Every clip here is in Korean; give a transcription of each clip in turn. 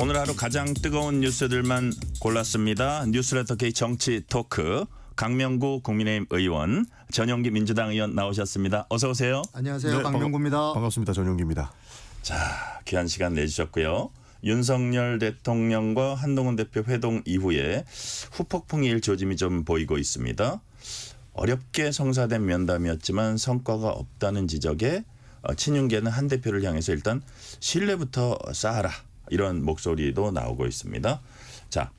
오늘 하루 가장 뜨거운 뉴스들만 골랐습니다. 뉴스레터 K 정치 토크. 강명구 국민의힘 의원, 전용기 민주당 의원 나오셨습니다. 어서 오세요. 안녕하세요. 네, 강명구입니다. 반갑습니다. 전용기입니다. 자, 귀한 시간 내주셨고요. 윤석열 대통령과 한동훈 대표 회동 이후에 후폭풍이 일 조짐이 좀 보이고 있습니다. 어렵게 성사된 면담이었지만 성과가 없다는 지적에 친윤계는 한 대표를 향해서 일단 신뢰부터 쌓아라, 이런 목소리도 나오고 있습니다. 자,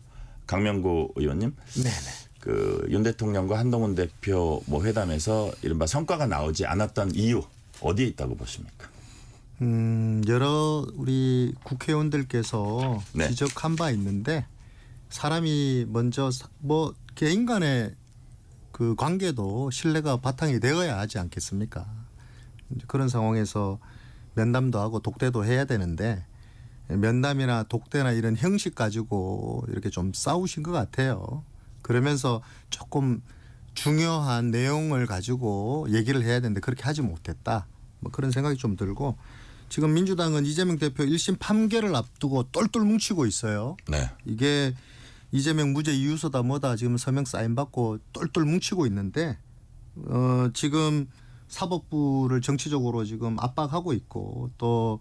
강명구 의원님. 네네. 윤 대통령과 한동훈 대표 회담에서 이른바 성과가 나오지 않았던 이유 어디에 있다고 보십니까? 여러 우리 국회의원들께서 네. 지적한 바 있는데, 사람이 먼저 개인 간의 그 관계도 신뢰가 바탕이 되어야 하지 않겠습니까? 이제 그런 상황에서 면담도 하고 독대도 해야 되는데, 면담이나 독대나 이런 형식 가지고 이렇게 좀 싸우신 것 같아요. 그러면서 조금 중요한 내용을 가지고 얘기를 해야 되는데 그렇게 하지 못했다, 그런 생각이 좀 들고, 지금 민주당은 이재명 대표 1심 판결을 앞두고 똘똘 뭉치고 있어요. 네. 이게 이재명 무죄 이유서다 뭐다 지금 서명 사인 받고 똘똘 뭉치고 있는데, 지금 사법부를 정치적으로 지금 압박하고 있고, 또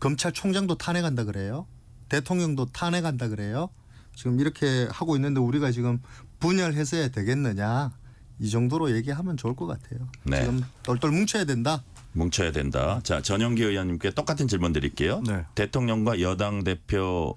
검찰총장도 탄핵한다 그래요. 대통령도 탄핵한다 그래요. 지금 이렇게 하고 있는데 우리가 지금 분열해서야 되겠느냐, 이 정도로 얘기하면 좋을 것 같아요. 네. 지금 똘똘 뭉쳐야 된다. 뭉쳐야 된다. 자, 전용기 의원님께 똑같은 질문 드릴게요. 네. 대통령과 여당 대표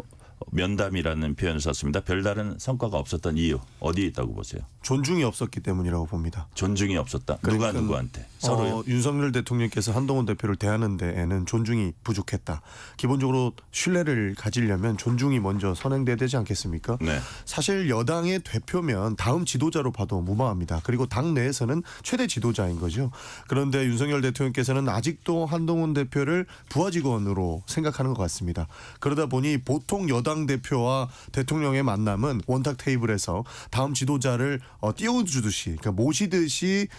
면담이라는 표현을 썼습니다. 별다른 성과가 없었던 이유 어디에 있다고 보세요? 존중이 없었기 때문이라고 봅니다. 존중이 없었다. 누가 그러니까 누구한테? 서로요? 윤석열 대통령께서 한동훈 대표를 대하는 데에는 존중이 부족했다. 기본적으로 신뢰를 가지려면 존중이 먼저 선행돼야 되지 않겠습니까? 네. 사실 여당의 대표면 다음 지도자로 봐도 무방합니다. 그리고 당 내에서는 최대 지도자인 거죠. 그런데 윤석열 대통령께서는 아직도 한동훈 대표를 부하 직원으로 생각하는 것 같습니다. 그러다 보니 보통 여당 대표와 대통령의 만남은 원탁 테이블에서 다음 지도자를 띄워주듯이, 그러니까 모시듯이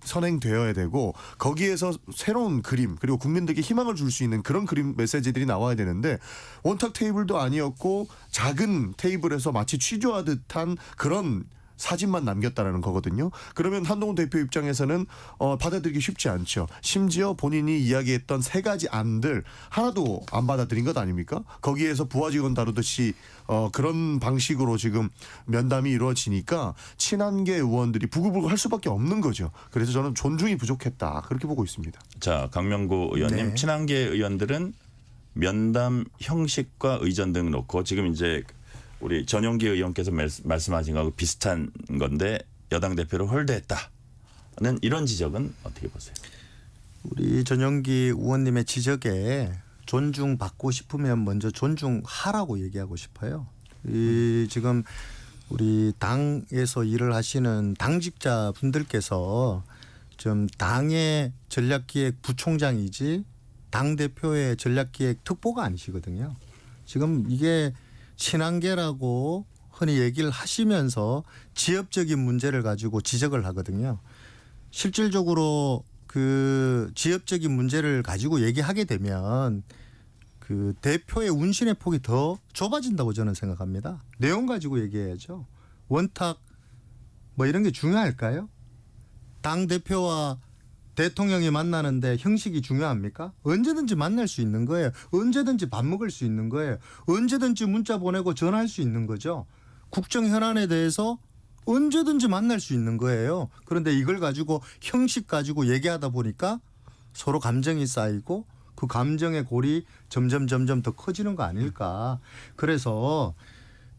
선행되어야 되고, 거기에서 새로운 그림, 그리고 국민들에게 희망을 줄 수 있는 그런 그림 메시지들이 나와야 되는데, 원탁 테이블도 아니었고 작은 테이블에서 마치 취조하듯한 그런 사진만 남겼다라는 거거든요. 그러면 한동훈 대표 입장에서는 받아들이기 쉽지 않죠. 심지어 본인이 이야기했던 세 가지 안들 하나도 안 받아들인 것 아닙니까? 거기에서 부하 직원 다루듯이 그런 방식으로 지금 면담이 이루어지니까 친한계 의원들이 부글부글 할 수밖에 없는 거죠. 그래서 저는 존중이 부족했다, 그렇게 보고 있습니다. 자, 강명구 의원님. 네. 친한계 의원들은 면담 형식과 의전 등 놓고 지금 이제 우리 전용기 의원께서 말씀하신 거하고 비슷한 건데 여당 대표를 홀대했다는 이런 지적은 어떻게 보세요? 우리 전용기 의원님의 지적에 존중받고 싶으면 먼저 존중하라고 얘기하고 싶어요. 지금 우리 당에서 일을 하시는 당직자 분들께서 좀 당의 전략기획 부총장이지 당대표의 전략기획 특보가 아니시거든요. 지금 이게 친한계라고 흔히 얘기를 하시면서 지역적인 문제를 가지고 지적을 하거든요. 실질적으로 그 지역적인 문제를 가지고 얘기하게 되면 그 대표의 운신의 폭이 더 좁아진다고 저는 생각합니다. 내용 가지고 얘기해야죠. 원탁 이런 게 중요할까요? 당 대표와 대통령이 만나는데 형식이 중요합니까? 언제든지 만날 수 있는 거예요. 언제든지 밥 먹을 수 있는 거예요. 언제든지 문자 보내고 전화할 수 있는 거죠. 국정 현안에 대해서 언제든지 만날 수 있는 거예요. 그런데 이걸 가지고 형식 가지고 얘기하다 보니까 서로 감정이 쌓이고 그 감정의 골이 점점 더 커지는 거 아닐까. 그래서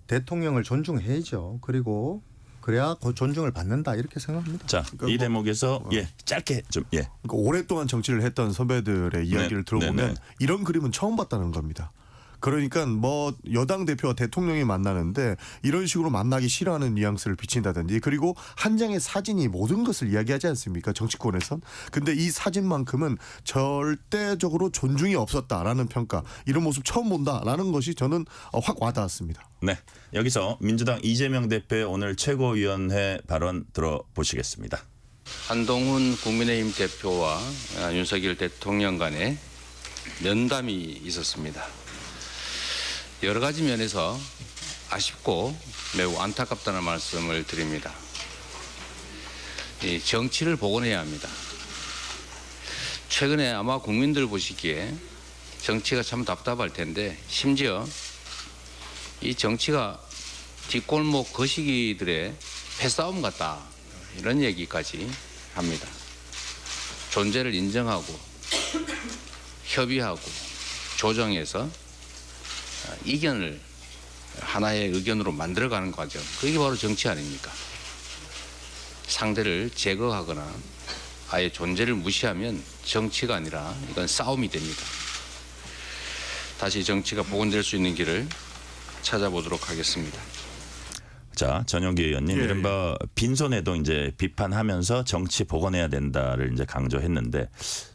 대통령을 존중해야죠. 그리고 그래야 그 존중을 받는다, 이렇게 생각합니다. 자, 이 대목에서 짧게 좀 그러니까 오랫동안 정치를 했던 선배들의 이야기를 들어보면 네네. 이런 그림은 처음 봤다는 겁니다. 그러니까 여당 대표와 대통령이 만나는데 이런 식으로 만나기 싫어하는 뉘앙스를 비친다든지, 그리고 한 장의 사진이 모든 것을 이야기하지 않습니까, 정치권에선. 근데 이 사진만큼은 절대적으로 존중이 없었다라는 평가, 이런 모습 처음 본다라는 것이 저는 확 와닿았습니다. 네, 여기서 민주당 이재명 대표의 오늘 최고위원회 발언 들어보시겠습니다. 한동훈 국민의힘 대표와 윤석열 대통령 간에 면담이 있었습니다. 여러 가지 면에서 아쉽고 매우 안타깝다는 말씀을 드립니다. 이 정치를 복원해야 합니다. 최근에 아마 국민들 보시기에 정치가 참 답답할 텐데 심지어 이 정치가 뒷골목 거시기들의 패싸움 같다 이런 얘기까지 합니다. 존재를 인정하고 협의하고 조정해서 이견을 하나의 의견으로 만들어가는 과정, 그게 바로 정치 아닙니까? 상대를 제거하거나 아예 존재를 무시하면 정치가 아니라 이건 싸움이 됩니다. 다시 정치가 복원될 수 있는 길을 찾아보도록 하겠습니다. 자, 전용기 의원님, 예, 이른바 빈손해도 이제 비판하면서 정치 복원해야 된다를 이제 강조했는데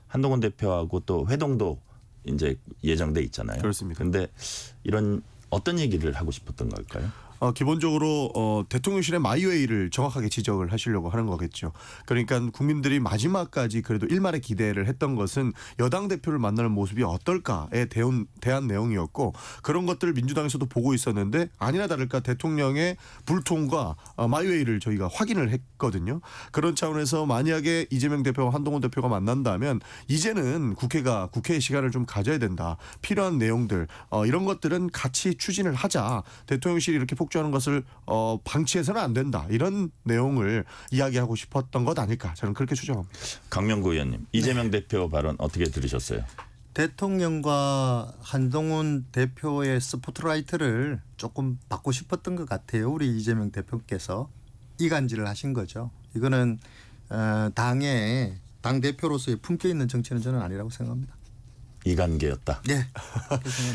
한동훈 대표하고 또 회동도 이제 예정돼 있잖아요. 그렇습니다. 그런데 이런 어떤 얘기를 하고 싶었던 걸까요? 기본적으로 대통령실의 마이웨이를 정확하게 지적을 하시려고 하는 거겠죠. 그러니까 국민들이 마지막까지 그래도 일말의 기대를 했던 것은 여당 대표를 만나는 모습이 어떨까에 대한 내용이었고 그런 것들을 민주당에서도 보고 있었는데 아니나 다를까 대통령의 불통과 마이웨이를 저희가 확인을 했거든요. 그런 차원에서 만약에 이재명 대표와 한동훈 대표가 만난다면 이제는 국회의 시간을 좀 가져야 된다. 필요한 내용들 이런 것들은 같이 추진을 하자. 대통령실이 이렇게 폭주하는 것을 방치해서는 안 된다. 이런 내용을 이야기하고 싶었던 것 아닐까. 저는 그렇게 추정합니다. 강명구 의원님, 이재명 대표 발언 어떻게 들으셨어요? 대통령과 한동훈 대표의 스포트라이트를 조금 받고 싶었던 것 같아요. 우리 이재명 대표께서 이간질을 하신 거죠. 이거는 당의 당 대표로서의 품격 있는 정치는 저는 아니라고 생각합니다. 이관계였다. 네.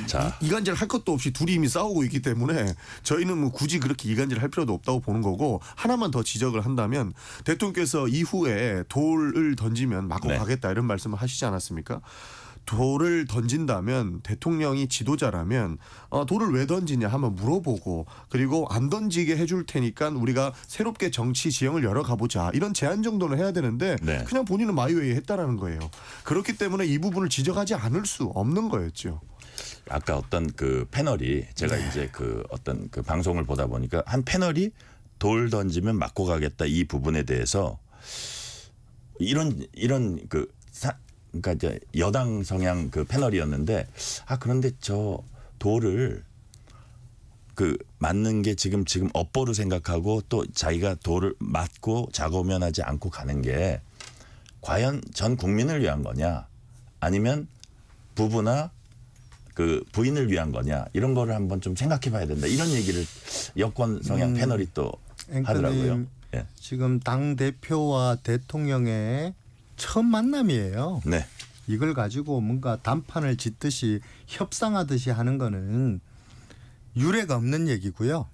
자, 이간질 할 것도 없이 둘이 이미 싸우고 있기 때문에 저희는 뭐 굳이 그렇게 이간질 할 필요도 없다고 보는 거고 하나만 더 지적을 한다면 대통령께서 이후에 돌을 던지면 맞고 네. 가겠다 이런 말씀을 하시지 않았습니까? 돌을 던진다면 대통령이 지도자라면 돌을 왜 던지냐 한번 물어보고 그리고 안 던지게 해줄 테니까 우리가 새롭게 정치 지형을 열어가보자 이런 제안 정도는 해야 되는데 네. 그냥 본인은 마이웨이 했다라는 거예요. 그렇기 때문에 이 부분을 지적하지 않을 수 없는 거였죠. 아까 어떤 그 패널이 제가 이제 그 어떤 그 방송을 보다 보니까 한 패널이 돌 던지면 맞고 가겠다 이 부분에 대해서 이런 그러니까 이제 여당 성향 그 패널이었는데 그런데 저 돌을 그 맞는 게 지금 업보로 생각하고 또 자기가 돌을 맞고 자고면하지 않고 가는 게 과연 전 국민을 위한 거냐 아니면 부부나 그 부인을 위한 거냐 이런 거를 한번 좀 생각해 봐야 된다 이런 얘기를 여권 성향 패널이 또 하더라고요. 앵커님, 예. 지금 당 대표와 대통령의 첫 만남이에요. 네. 이걸 가지고 뭔가 단판을 짓듯이 협상하듯이 하는 거는 유례가 없는 얘기고요.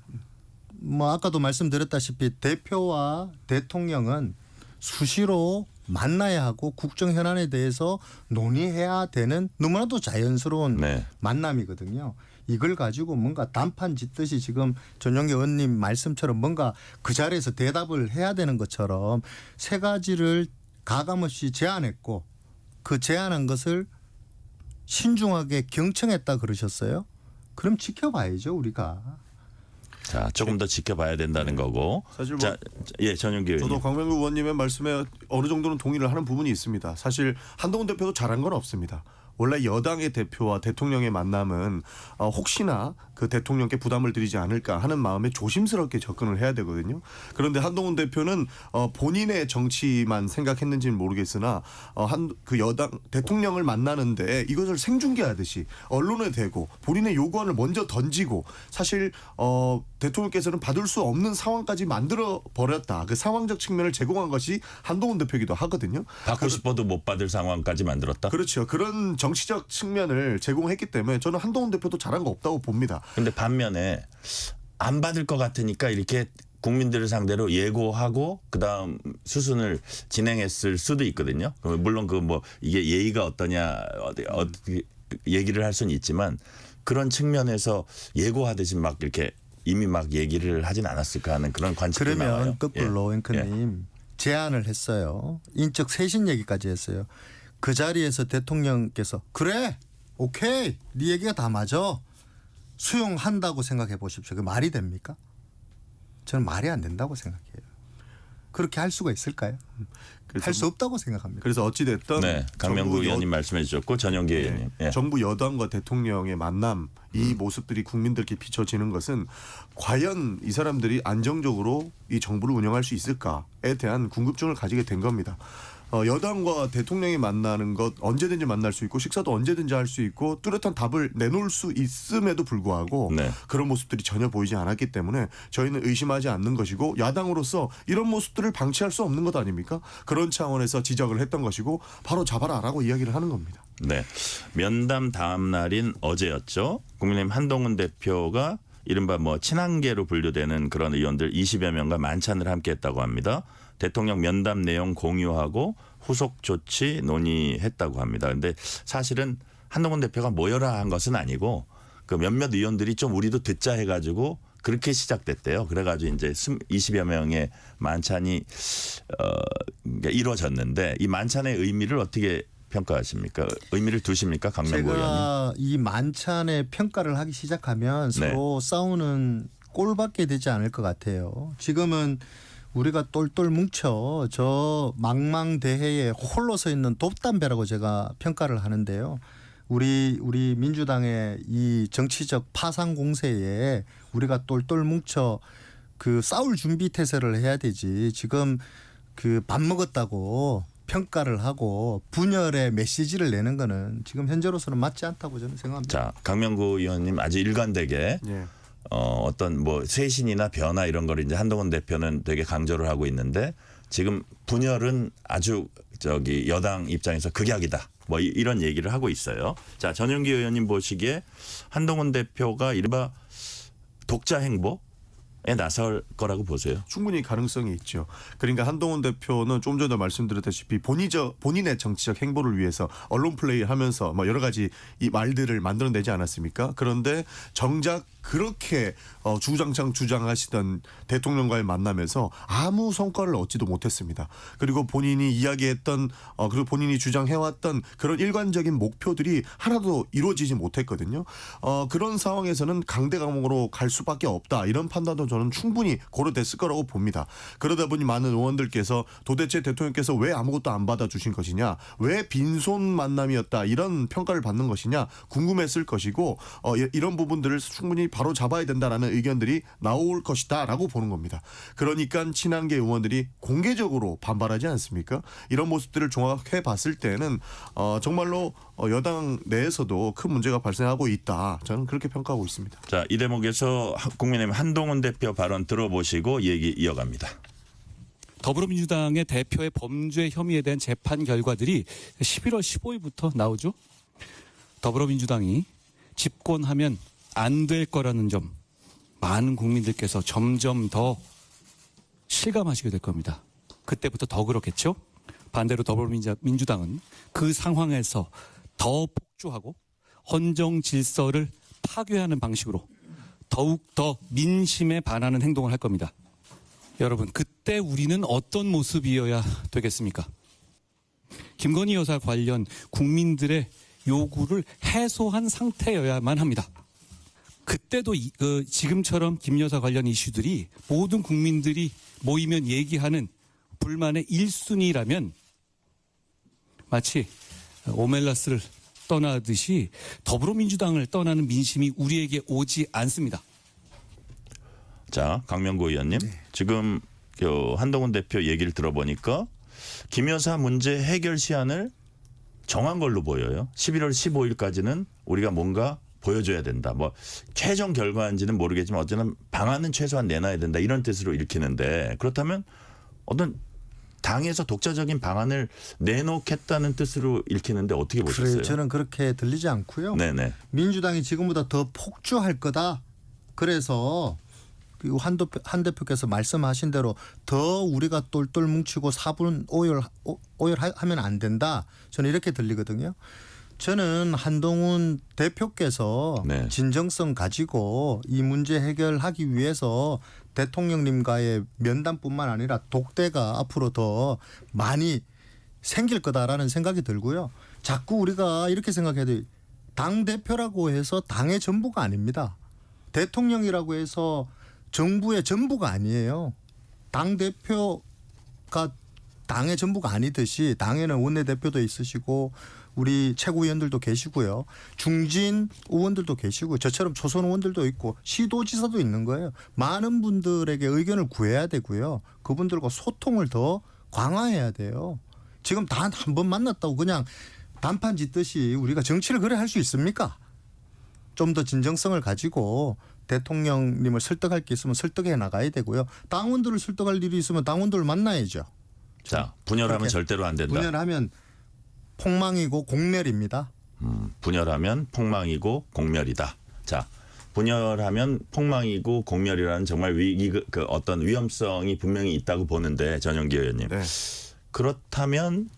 뭐 아까도 말씀드렸다시피 대표와 대통령은 수시로 만나야 하고 국정 현안에 대해서 논의해야 되는 너무나도 자연스러운 네. 만남이거든요. 이걸 가지고 뭔가 단판 짓듯이 지금 전용기 의원님 말씀처럼 뭔가 그 자리에서 대답을 해야 되는 것처럼 세 가지를 가감없이 제안했고 그 제안한 것을 신중하게 경청했다 그러셨어요. 그럼 지켜봐야죠 우리가. 자, 조금 더 지켜봐야 된다는 거고. 사실 뭐 자, 예, 전용기 의원님. 저도 강명구 의원님의 말씀에 어느 정도는 동의를 하는 부분이 있습니다. 사실 한동훈 대표도 잘한 건 없습니다. 원래 여당의 대표와 대통령의 만남은 혹시나 그 대통령께 부담을 드리지 않을까 하는 마음에 조심스럽게 접근을 해야 되거든요. 그런데 한동훈 대표는 본인의 정치만 생각했는지는 모르겠으나 그 여당 대통령을 만나는데 이것을 생중계하듯이 언론에 대고 본인의 요구안을 먼저 던지고 사실 대통령께서는 받을 수 없는 상황까지 만들어 버렸다. 그 상황적 측면을 제공한 것이 한동훈 대표이기도 하거든요. 받고 싶어도 못 받을 상황까지 만들었다. 그렇죠. 그런 정치적 측면을 제공했기 때문에 저는 한동훈 대표도 잘한 거 없다고 봅니다. 근데 반면에 안 받을 것 같으니까 이렇게 국민들을 상대로 예고하고 그다음 수순을 진행했을 수도 있거든요. 물론 그 뭐 이게 예의가 어떠냐 어떻게 얘기를 할 수는 있지만 그런 측면에서 예고하듯이 막 이렇게 이미 막 얘기를 하진 않았을까 하는 그런 관측이 나와요. 그러면 거꾸로 예. 앵커님 제안을 했어요. 인적 쇄신 얘기까지 했어요. 그 자리에서 대통령께서 그래 오케이 네 얘기가 다 맞아. 수용한다고 생각해 보십시오. 그 말이 됩니까? 저는 말이 안 된다고 생각해요. 그렇게 할 수가 있을까요? 할 수 없다고 생각합니다. 그래서 어찌 됐든 네, 강명구 의원님 말씀해 주셨고 전용기 의원님. 예. 정부 여당과 대통령의 만남 이 모습들이 국민들께 비춰지는 것은 과연 이 사람들이 안정적으로 이 정부를 운영할 수 있을까에 대한 궁금증을 가지게 된 겁니다. 여당과 대통령이 만나는 것 언제든지 만날 수 있고 식사도 언제든지 할 수 있고 뚜렷한 답을 내놓을 수 있음에도 불구하고 네. 그런 모습들이 전혀 보이지 않았기 때문에 저희는 의심하지 않는 것이고 야당으로서 이런 모습들을 방치할 수 없는 것 아닙니까? 그런 차원에서 지적을 했던 것이고 바로 잡아라라고 이야기를 하는 겁니다. 네. 면담 다음 날인 어제였죠. 국민의힘 한동훈 대표가 이른바 뭐 친한계로 분류되는 그런 의원들 20여 명과 만찬을 함께 했다고 합니다. 대통령 면담 내용 공유하고 후속 조치 논의했다고 합니다. 그런데 사실은 한동훈 대표가 모여라 한 것은 아니고 그 몇몇 의원들이 좀 우리도 듣자 해가지고 그렇게 시작됐대요. 그래가지고 이제 20여 명의 만찬이 이루어졌는데 이 만찬의 의미를 어떻게 평가하십니까? 의미를 두십니까? 강명구 의원님. 제가 이 만찬의 평가를 하기 시작하면 서로 싸우는 꼴밖에 되지 않을 것 같아요. 지금은 우리가 똘똘 뭉쳐 저 망망대해에 홀로 서 있는 돛담배라고 제가 평가를 하는데요. 우리 민주당의 이 정치적 파상 공세에 우리가 똘똘 뭉쳐 그 싸울 준비 태세를 해야 되지. 지금 그 밥 먹었다고 평가를 하고 분열의 메시지를 내는 거는 지금 현재로서는 맞지 않다고 저는 생각합니다. 자, 강명구 의원님 아주 일관되게 예. 어떤 뭐 쇄신이나 변화 이런 거를 이제 한동훈 대표는 되게 강조를 하고 있는데 지금 분열은 아주 저기 여당 입장에서 극약이다. 뭐 이런 얘기를 하고 있어요. 자, 전용기 의원님 보시기에 한동훈 대표가 이른바 독자 행보에 나설 거라고 보세요. 충분히 가능성이 있죠. 그러니까 한동훈 대표는 좀 전에 말씀드렸다시피 본인의 정치적 행보를 위해서 언론 플레이하면서 뭐 여러 가지 이 말들을 만들어내지 않았습니까? 그런데 정작 그렇게 주장창 주장하시던 대통령과의 만남에서 아무 성과를 얻지도 못했습니다. 그리고 본인이 이야기했던 그리고 본인이 주장해왔던 그런 일관적인 목표들이 하나도 이루어지지 못했거든요. 그런 상황에서는 강대강으로 갈 수밖에 없다. 이런 판단도 저는 충분히 고려됐을 거라고 봅니다. 그러다 보니 많은 의원들께서 도대체 대통령께서 왜 아무것도 안 받아주신 것이냐, 왜 빈손 만남이었다 이런 평가를 받는 것이냐 궁금했을 것이고 이런 부분들을 충분히 바로 잡아야 된다라는 의견들이 나올 것이다라고 보는 겁니다. 그러니까 친한계 의원들이 공개적으로 반발하지 않습니까? 이런 모습들을 종합해 봤을 때는 정말로 여당 내에서도 큰 문제가 발생하고 있다. 저는 그렇게 평가하고 있습니다. 자, 이 대목에서 국민의힘 한동훈 대표 발언 들어보시고 얘기 이어갑니다. 더불어민주당의 대표의 범죄 혐의에 대한 재판 결과들이 11월 15일부터 나오죠. 더불어민주당이 집권하면 안 될 거라는 점 많은 국민들께서 점점 더 실감하시게 될 겁니다. 그때부터 더 그렇겠죠. 반대로 더불어민주당은 그 상황에서 더 폭주하고 헌정 질서를 파괴하는 방식으로 더욱 더 민심에 반하는 행동을 할 겁니다. 여러분, 그때 우리는 어떤 모습이어야 되겠습니까? 김건희 여사 관련 국민들의 요구를 해소한 상태여야만 합니다. 그때도 지금처럼 김 여사 관련 이슈들이 모든 국민들이 모이면 얘기하는 불만의 1순위라면 마치 오멜라스를 떠나듯이 더불어민주당을 떠나는 민심이 우리에게 오지 않습니다. 자, 강명구 의원님. 지금 한동훈 대표 얘기를 들어보니까 김 여사 문제 해결 시한을 정한 걸로 보여요. 11월 15일까지는 우리가 뭔가 보여줘야 된다. 뭐 최종 결과인지는 모르겠지만 어쨌든 방안은 최소한 내놔야 된다. 이런 뜻으로 읽히는데 그렇다면 어떤 당에서 독자적인 방안을 내놓겠다는 뜻으로 읽히는데 어떻게 보셨어요? 그래, 저는 그렇게 들리지 않고요. 네네. 민주당이 지금보다 더 폭주할 거다. 그래서 한 대표께서 말씀하신 대로 더 우리가 똘똘 뭉치고 4분 오열하면 안 된다. 저는 이렇게 들리거든요. 저는 한동훈 대표께서 네. 진정성 가지고 이 문제 해결하기 위해서 대통령님과의 면담뿐만 아니라 독대가 앞으로 더 많이 생길 거다라는 생각이 들고요. 자꾸 우리가 이렇게 생각해야 돼요. 당 대표라고 해서 당의 전부가 아닙니다. 대통령이라고 해서 정부의 전부가 아니에요. 당 대표가 당의 전부가 아니듯이 당에는 원내대표도 있으시고 우리 최고위원들도 계시고요. 중진 의원들도 계시고 저처럼 초선 의원들도 있고 시도지사도 있는 거예요. 많은 분들에게 의견을 구해야 되고요. 그분들과 소통을 더 강화해야 돼요. 지금 단 한 번 만났다고 그냥 단판 짓듯이 우리가 정치를 그래 할 수 있습니까? 좀 더 진정성을 가지고 대통령님을 설득할 게 있으면 설득해 나가야 되고요. 당원들을 설득할 일이 있으면 당원들을 만나야죠. 자, 분열하면 그렇게 절대로 안 된다. 분열하면 폭망이고 공멸입니다. 분열하면 폭망이고 공멸이다. 자, 분열하면 폭망이고 공멸이라는 정말 위기 그 어떤 위험성이 분명히 있다고 보는데 전영기 의원님. 네. 그렇다면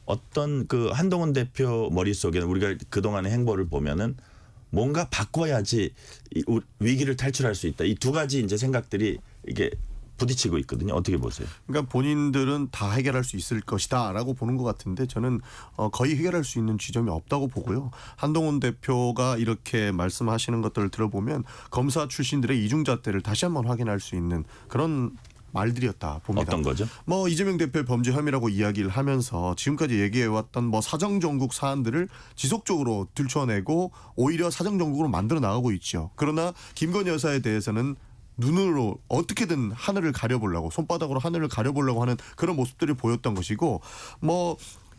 어떤 그 한동훈 대표 머릿속에는 우리가 그동안의 행보를 보면은 뭔가 바꿔야지 위기를 탈출할 수 있다. 이 두 가지 이제 생각들이 이게 부딪히고 있거든요. 어떻게 보세요? 그러니까 본인들은 다 해결할 수 있을 것이다라고 보는 것 같은데 저는 거의 해결할 수 있는 지점이 없다고 보고요. 한동훈 대표가 이렇게 말씀하시는 것들을 들어보면 검사 출신들의 이중잣대를 다시 한번 확인할 수 있는 그런 말들이었다 봅니다. 어떤 거죠? 뭐 이재명 대표의 범죄 혐의라고 이야기를 하면서 지금까지 얘기해왔던 뭐 사정정국 사안들을 지속적으로 들춰내고 오히려 사정정국으로 만들어 나가고 있죠. 그러나 김건희 여사에 대해서는 눈으로 어떻게든 하늘을 가려보려고 손바닥으로 하늘을 가려보려고 하는 그런 모습들이 보였던 것이고 뭐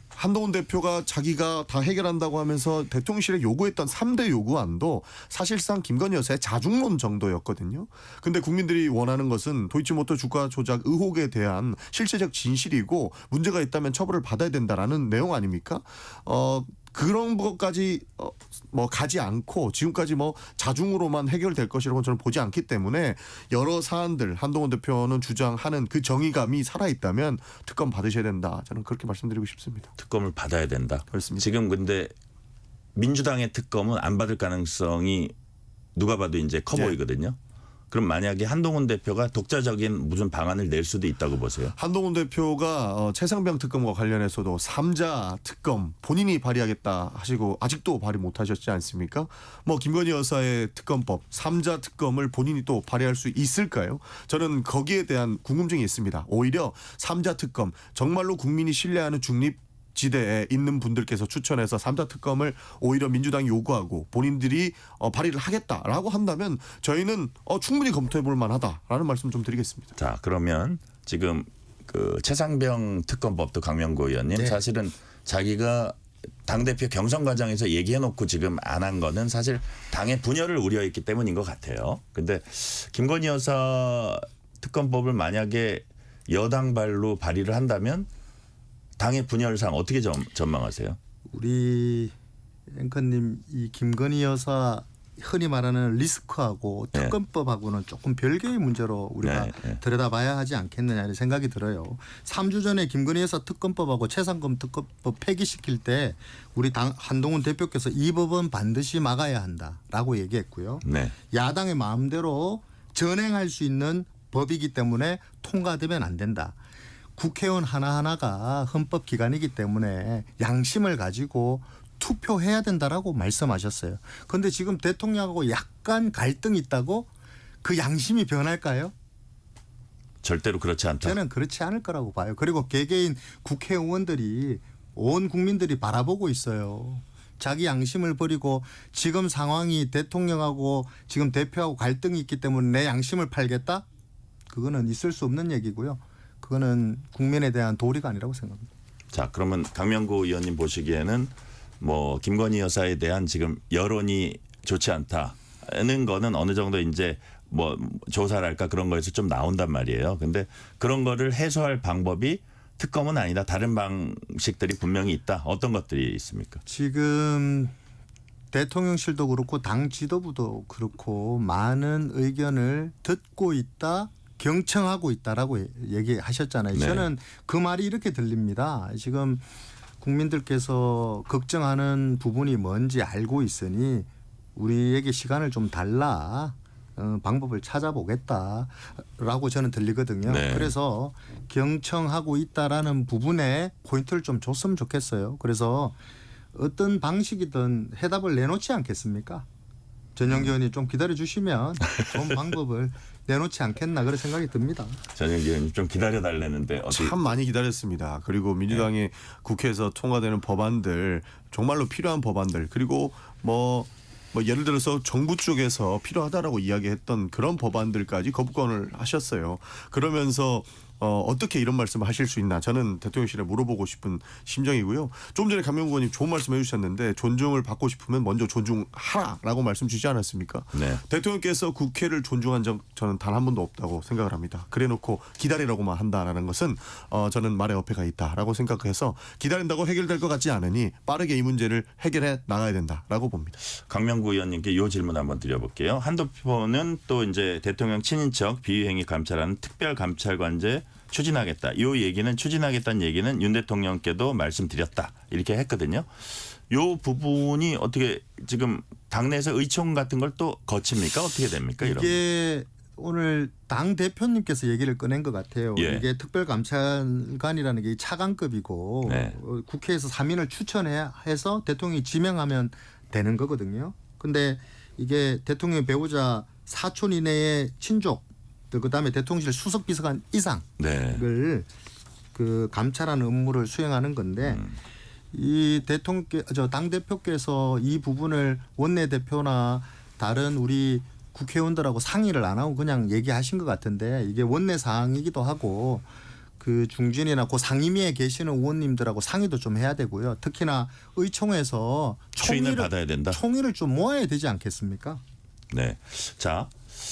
한동훈 대표가 자기가 다 해결한다고 하면서 대통령실에 요구했던 3대 요구안도 사실상 김건희 여사의 자중론 정도였거든요. 근데 국민들이 원하는 것은 도이치모터 주가 조작 의혹에 대한 실체적 진실이고 문제가 있다면 처벌을 받아야 된다라는 내용 아닙니까? 그런 것까지 뭐 가지 않고 지금까지 뭐 자중으로만 해결될 것이라고 저는 보지 않기 때문에 여러 사안들 한동훈 대표는 주장하는 그 정의감이 살아있다면 특검 받으셔야 된다. 저는 그렇게 말씀드리고 싶습니다. 특검을 받아야 된다. 그렇습니다. 지금 근데 민주당의 특검은 안 받을 가능성이 누가 봐도 이제 커 네. 보이거든요. 그럼 만약에 한동훈 대표가 독자적인 무슨 방안을 낼 수도 있다고 보세요. 한동훈 대표가 최상병 특검과 관련해서도 3자 특검 본인이 발의하겠다 하시고 아직도 발의 못 하셨지 않습니까? 뭐 김건희 여사의 특검법 3자 특검을 본인이 또 발의할 수 있을까요? 저는 거기에 대한 궁금증이 있습니다. 오히려 3자 특검 정말로 국민이 신뢰하는 중립 지대에 있는 분들께서 추천해서 3자 특검을 오히려 민주당이 요구하고 본인들이 발의를 하겠다라고 한다면 저희는 충분히 검토해 볼 만하다라는 말씀 좀 드리겠습니다. 자, 그러면 지금 그 최상병 특검법도 강명구 의원님 네. 사실은 자기가 당대표 경선 과정에서 얘기해놓고 지금 안 한 거는 사실 당의 분열을 우려했기 때문인 것 같아요. 근데 김건희 여사 특검법을 만약에 여당발로 발의를 한다면 당의 분열상 어떻게 전망하세요? 우리 앵커님 이 김건희 여사 흔히 말하는 리스크하고 네. 특검법하고는 조금 별개의 문제로 우리가 네. 들여다봐야 하지 않겠느냐 이런 생각이 들어요. 3주 전에 김건희 여사 특검법하고 최상금 특검법 폐기시킬 때 우리 당 한동훈 대표께서 이 법은 반드시 막아야 한다라고 얘기했고요. 네. 야당의 마음대로 전행할 수 있는 법이기 때문에 통과되면 안 된다. 국회의원 하나하나가 헌법기관이기 때문에 양심을 가지고 투표해야 된다라고 말씀하셨어요. 그런데 지금 대통령하고 약간 갈등이 있다고 그 양심이 변할까요? 절대로 그렇지 않다. 저는 그렇지 않을 거라고 봐요. 그리고 개개인 국회의원들이 온 국민들이 바라보고 있어요. 자기 양심을 버리고 지금 상황이 대통령하고 지금 대표하고 갈등이 있기 때문에 내 양심을 팔겠다? 그거는 있을 수 없는 얘기고요. 그거는 국민에 대한 도리가 아니라고 생각합니다. 자, 그러면 강명구 의원님 보시기에는 뭐 김건희 여사에 대한 지금 여론이 좋지 않다는 거는 어느 정도 이제 뭐 조사랄까 그런 거에서 좀 나온단 말이에요. 근데 그런 거를 해소할 방법이 특검은 아니다. 다른 방식들이 분명히 있다. 어떤 것들이 있습니까? 지금 대통령실도 그렇고 당 지도부도 그렇고 많은 의견을 듣고 있다. 경청하고 있다라고 얘기하셨잖아요. 네. 저는 그 말이 이렇게 들립니다. 지금 국민들께서 걱정하는 부분이 뭔지 알고 있으니 우리에게 시간을 좀 달라. 방법을 찾아보겠다라고 저는 들리거든요. 네. 그래서 경청하고 있다라는 부분에 포인트를 좀 줬으면 좋겠어요. 그래서 어떤 방식이든 해답을 내놓지 않겠습니까? 전영기 의원이 좀 기다려 주시면 좋은 방법을 내놓지 않겠나 그런 생각이 듭니다. 전영기 의원님 좀 기다려달라는데 어떻게 참 많이 기다렸습니다. 그리고 민주당이 국회에서 통과되는 법안들 정말로 필요한 법안들 그리고 뭐 예를 들어서 정부 쪽에서 필요하다라고 이야기했던 그런 법안들까지 거부권을 하셨어요. 그러면서 어떻게 이런 말씀을 하실 수 있나 저는 대통령실에 물어보고 싶은 심정이고요. 좀 전에 강명구 의원님 좋은 말씀 해주셨는데 존중을 받고 싶으면 먼저 존중하라라고 말씀 주지 않았습니까? 네. 대통령께서 국회를 존중한 적 저는 단 한 번도 없다고 생각을 합니다. 그래놓고 기다리라고만 한다라는 것은 저는 말의 어폐가 있다라고 생각해서 기다린다고 해결될 것 같지 않으니 빠르게 이 문제를 해결해 나가야 된다라고 봅니다. 강명구 의원님께 이 질문 한번 드려볼게요. 한도표는 또 이제 대통령 친인척 비위행위 감찰하는 특별감찰관제 추진하겠다. 이 얘기는 추진하겠다는 얘기는 윤 대통령께도 말씀드렸다. 이렇게 했거든요. 이 부분이 어떻게 지금 당내에서 의총 같은 걸 또 거칩니까? 어떻게 됩니까? 이런 이게 오늘 당 대표님께서 얘기를 꺼낸 것 같아요. 예. 이게 특별감찰관이라는 게 차관급이고 네. 국회에서 3인을 추천해서 대통령이 지명하면 되는 거거든요. 근데 이게 대통령 배우자 사촌 이내의 친족 그다음에 대통령실 수석 비서관 이상을 네. 그 감찰하는 업무를 수행하는 건데 이 당 대표께서 이 부분을 원내 대표나 다른 우리 국회의원들하고 상의를 안 하고 그냥 얘기하신 것 같은데 이게 원내 사항이기도 하고 그 중진이나 그 상임위에 계시는 의원님들하고 상의도 좀 해야 되고요. 특히나 의총에서 추인을 받아야 된다. 총의를 좀 모아야 되지 않겠습니까? 네. 자,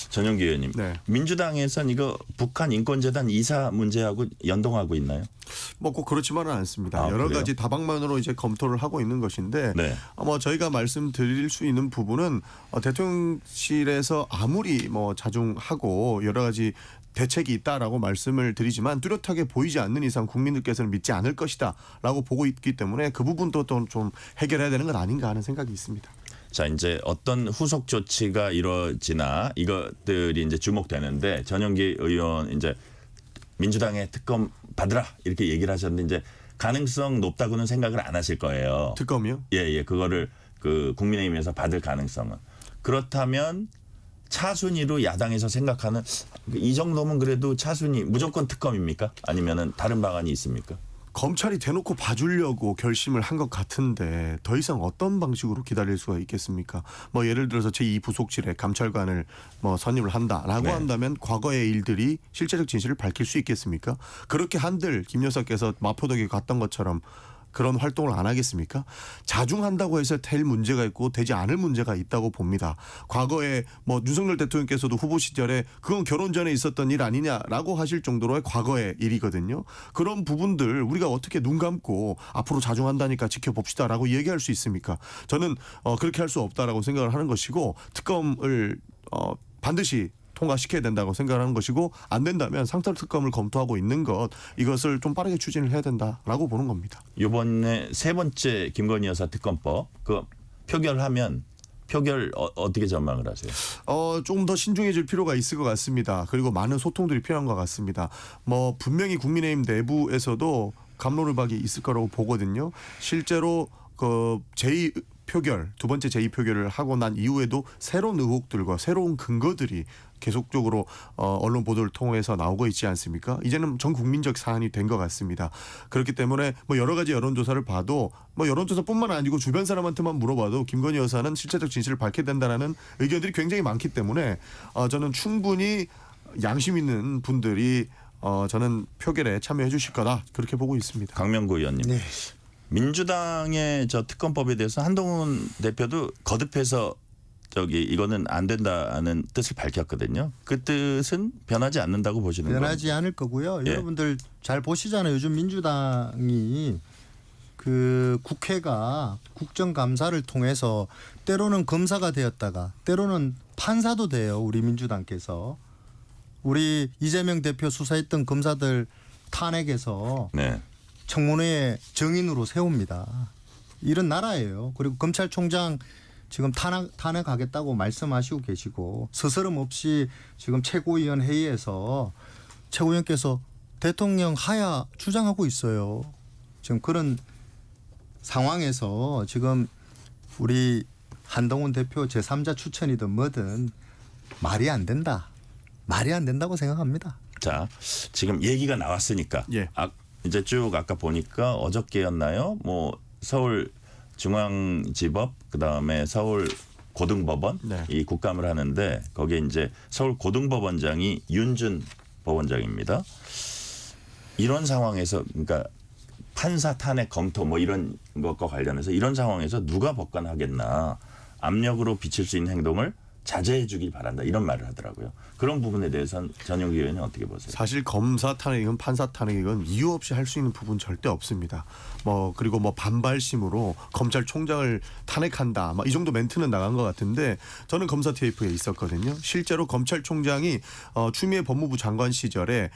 전영기 의원님. 네. 민주당에선 이거 북한 인권재단 이사 문제하고 연동하고 있나요? 뭐 꼭 그렇지만은 않습니다. 아, 여러 그래요? 가지 다방면으로 이제 검토를 하고 있는 것인데 네. 뭐 저희가 말씀드릴 수 있는 부분은 대통령실에서 아무리 뭐 자중하고 여러 가지 대책이 있다라고 말씀을 드리지만 뚜렷하게 보이지 않는 이상 국민들께서는 믿지 않을 것이다라고 보고 있기 때문에 그 부분도 또 좀 해결해야 되는 건 아닌가 하는 생각이 있습니다. 자, 이제 어떤 후속 조치가 이루어지나 이것들이 이제 주목되는데 전영기 의원 이제 민주당의 특검 받으라 이렇게 얘기를 하셨는데 이제 가능성 높다고는 생각을 안 하실 거예요. 특검이요? 예, 그거를 그 국민의힘에서 받을 가능성은. 그렇다면 차순위로 야당에서 생각하는 이 정도면 그래도 차순위 무조건 특검입니까? 아니면은 다른 방안이 있습니까? 검찰이 대놓고 봐주려고 결심을 한 것 같은데 더 이상 어떤 방식으로 기다릴 수가 있겠습니까? 뭐 예를 들어서 제2부속실에 감찰관을 뭐 선임을 한다라고 네. 한다면 과거의 일들이 실제적 진실을 밝힐 수 있겠습니까? 그렇게 한들 김 여사께서 마포덕에 갔던 것처럼 그런 활동을 안 하겠습니까? 자중한다고 해서 될 문제가 있고 되지 않을 문제가 있다고 봅니다. 과거에 뭐 윤석열 대통령께서도 후보 시절에 그건 결혼 전에 있었던 일 아니냐라고 하실 정도로의 과거의 일이거든요. 그런 부분들 우리가 어떻게 눈 감고 앞으로 자중한다니까 지켜봅시다라고 얘기할 수 있습니까? 저는 그렇게 할 수 없다라고 생각을 하는 것이고 특검을 반드시 통과시켜야 된다고 생각하는 것이고 안 된다면 상설 특검을 검토하고 있는 것 이것을 좀 빠르게 추진을 해야 된다라고 보는 겁니다. 이번에 세 번째 김건희 여사 특검법 그 표결하면 표결 어떻게 전망을 하세요? 조금 더 신중해질 필요가 있을 것 같습니다. 그리고 많은 소통들이 필요한 것 같습니다. 뭐 분명히 국민의힘 내부에서도 갑론을박이 있을 거라고 보거든요. 실제로 그 표결, 두 번째 제2표결을 하고 난 이후에도 새로운 의혹들과 새로운 근거들이 계속적으로 언론 보도를 통해서 나오고 있지 않습니까? 이제는 전 국민적 사안이 된 것 같습니다. 그렇기 때문에 뭐 여러 가지 여론조사를 봐도 뭐 여론조사뿐만 아니고 주변 사람한테만 물어봐도 김건희 여사는 실체적 진실을 밝혀야 된다는 의견들이 굉장히 많기 때문에 저는 충분히 양심 있는 분들이 저는 표결에 참여해 주실 거다 그렇게 보고 있습니다. 강명구 의원님. 네. 민주당의 저 특검법에 대해서 한동훈 대표도 거듭해서 이거는 안 된다는 뜻을 밝혔거든요. 그 뜻은 변하지 않는다고 보시는 거예요? 변하지 않을 거고요. 예. 여러분들 잘 보시잖아요. 요즘 민주당이 그 국회가 국정감사를 통해서 때로는 검사가 되었다가 때로는 판사도 돼요. 우리 민주당께서. 우리 이재명 대표 수사했던 검사들 탄핵해서 네. 청문회에 정인으로 세웁니다. 이런 나라예요. 그리고 검찰총장 지금 탄핵하겠다고 말씀하시고 계시고 스스럼 없이 지금 최고위원 회의에서 최고위원께서 대통령 하야 주장하고 있어요. 지금 그런 상황에서 지금 우리 한동훈 대표 제3자 추천이든 뭐든 말이 안 된다. 말이 안 된다고 생각합니다. 자, 지금 얘기가 나왔으니까 예. 이제 쭉 아까 보니까 어저께였나요? 뭐 서울 중앙지법 그다음에 서울 고등법원 네. 이 국감을 하는데 거기에 이제 서울 고등법원장이 윤준 법원장입니다. 이런 상황에서 그러니까 판사 탄핵 검토 뭐 이런 것과 관련해서 이런 상황에서 누가 법관하겠나 압력으로 비칠 수 있는 행동을 자제해 주길 바란다 이런 말을 하더라고요. 그런 부분에 대해서는 전용기 의원님 어떻게 보세요? 사실 검사 탄핵이건 판사 탄핵이건 이유 없이 할 수 있는 부분 절대 없습니다. 그리고 반발심으로 검찰총장을 탄핵한다. 이 정도 멘트는 나간 것 같은데 저는 검사 TF에 있었거든요. 실제로 검찰총장이 추미애 법무부 장관 시절에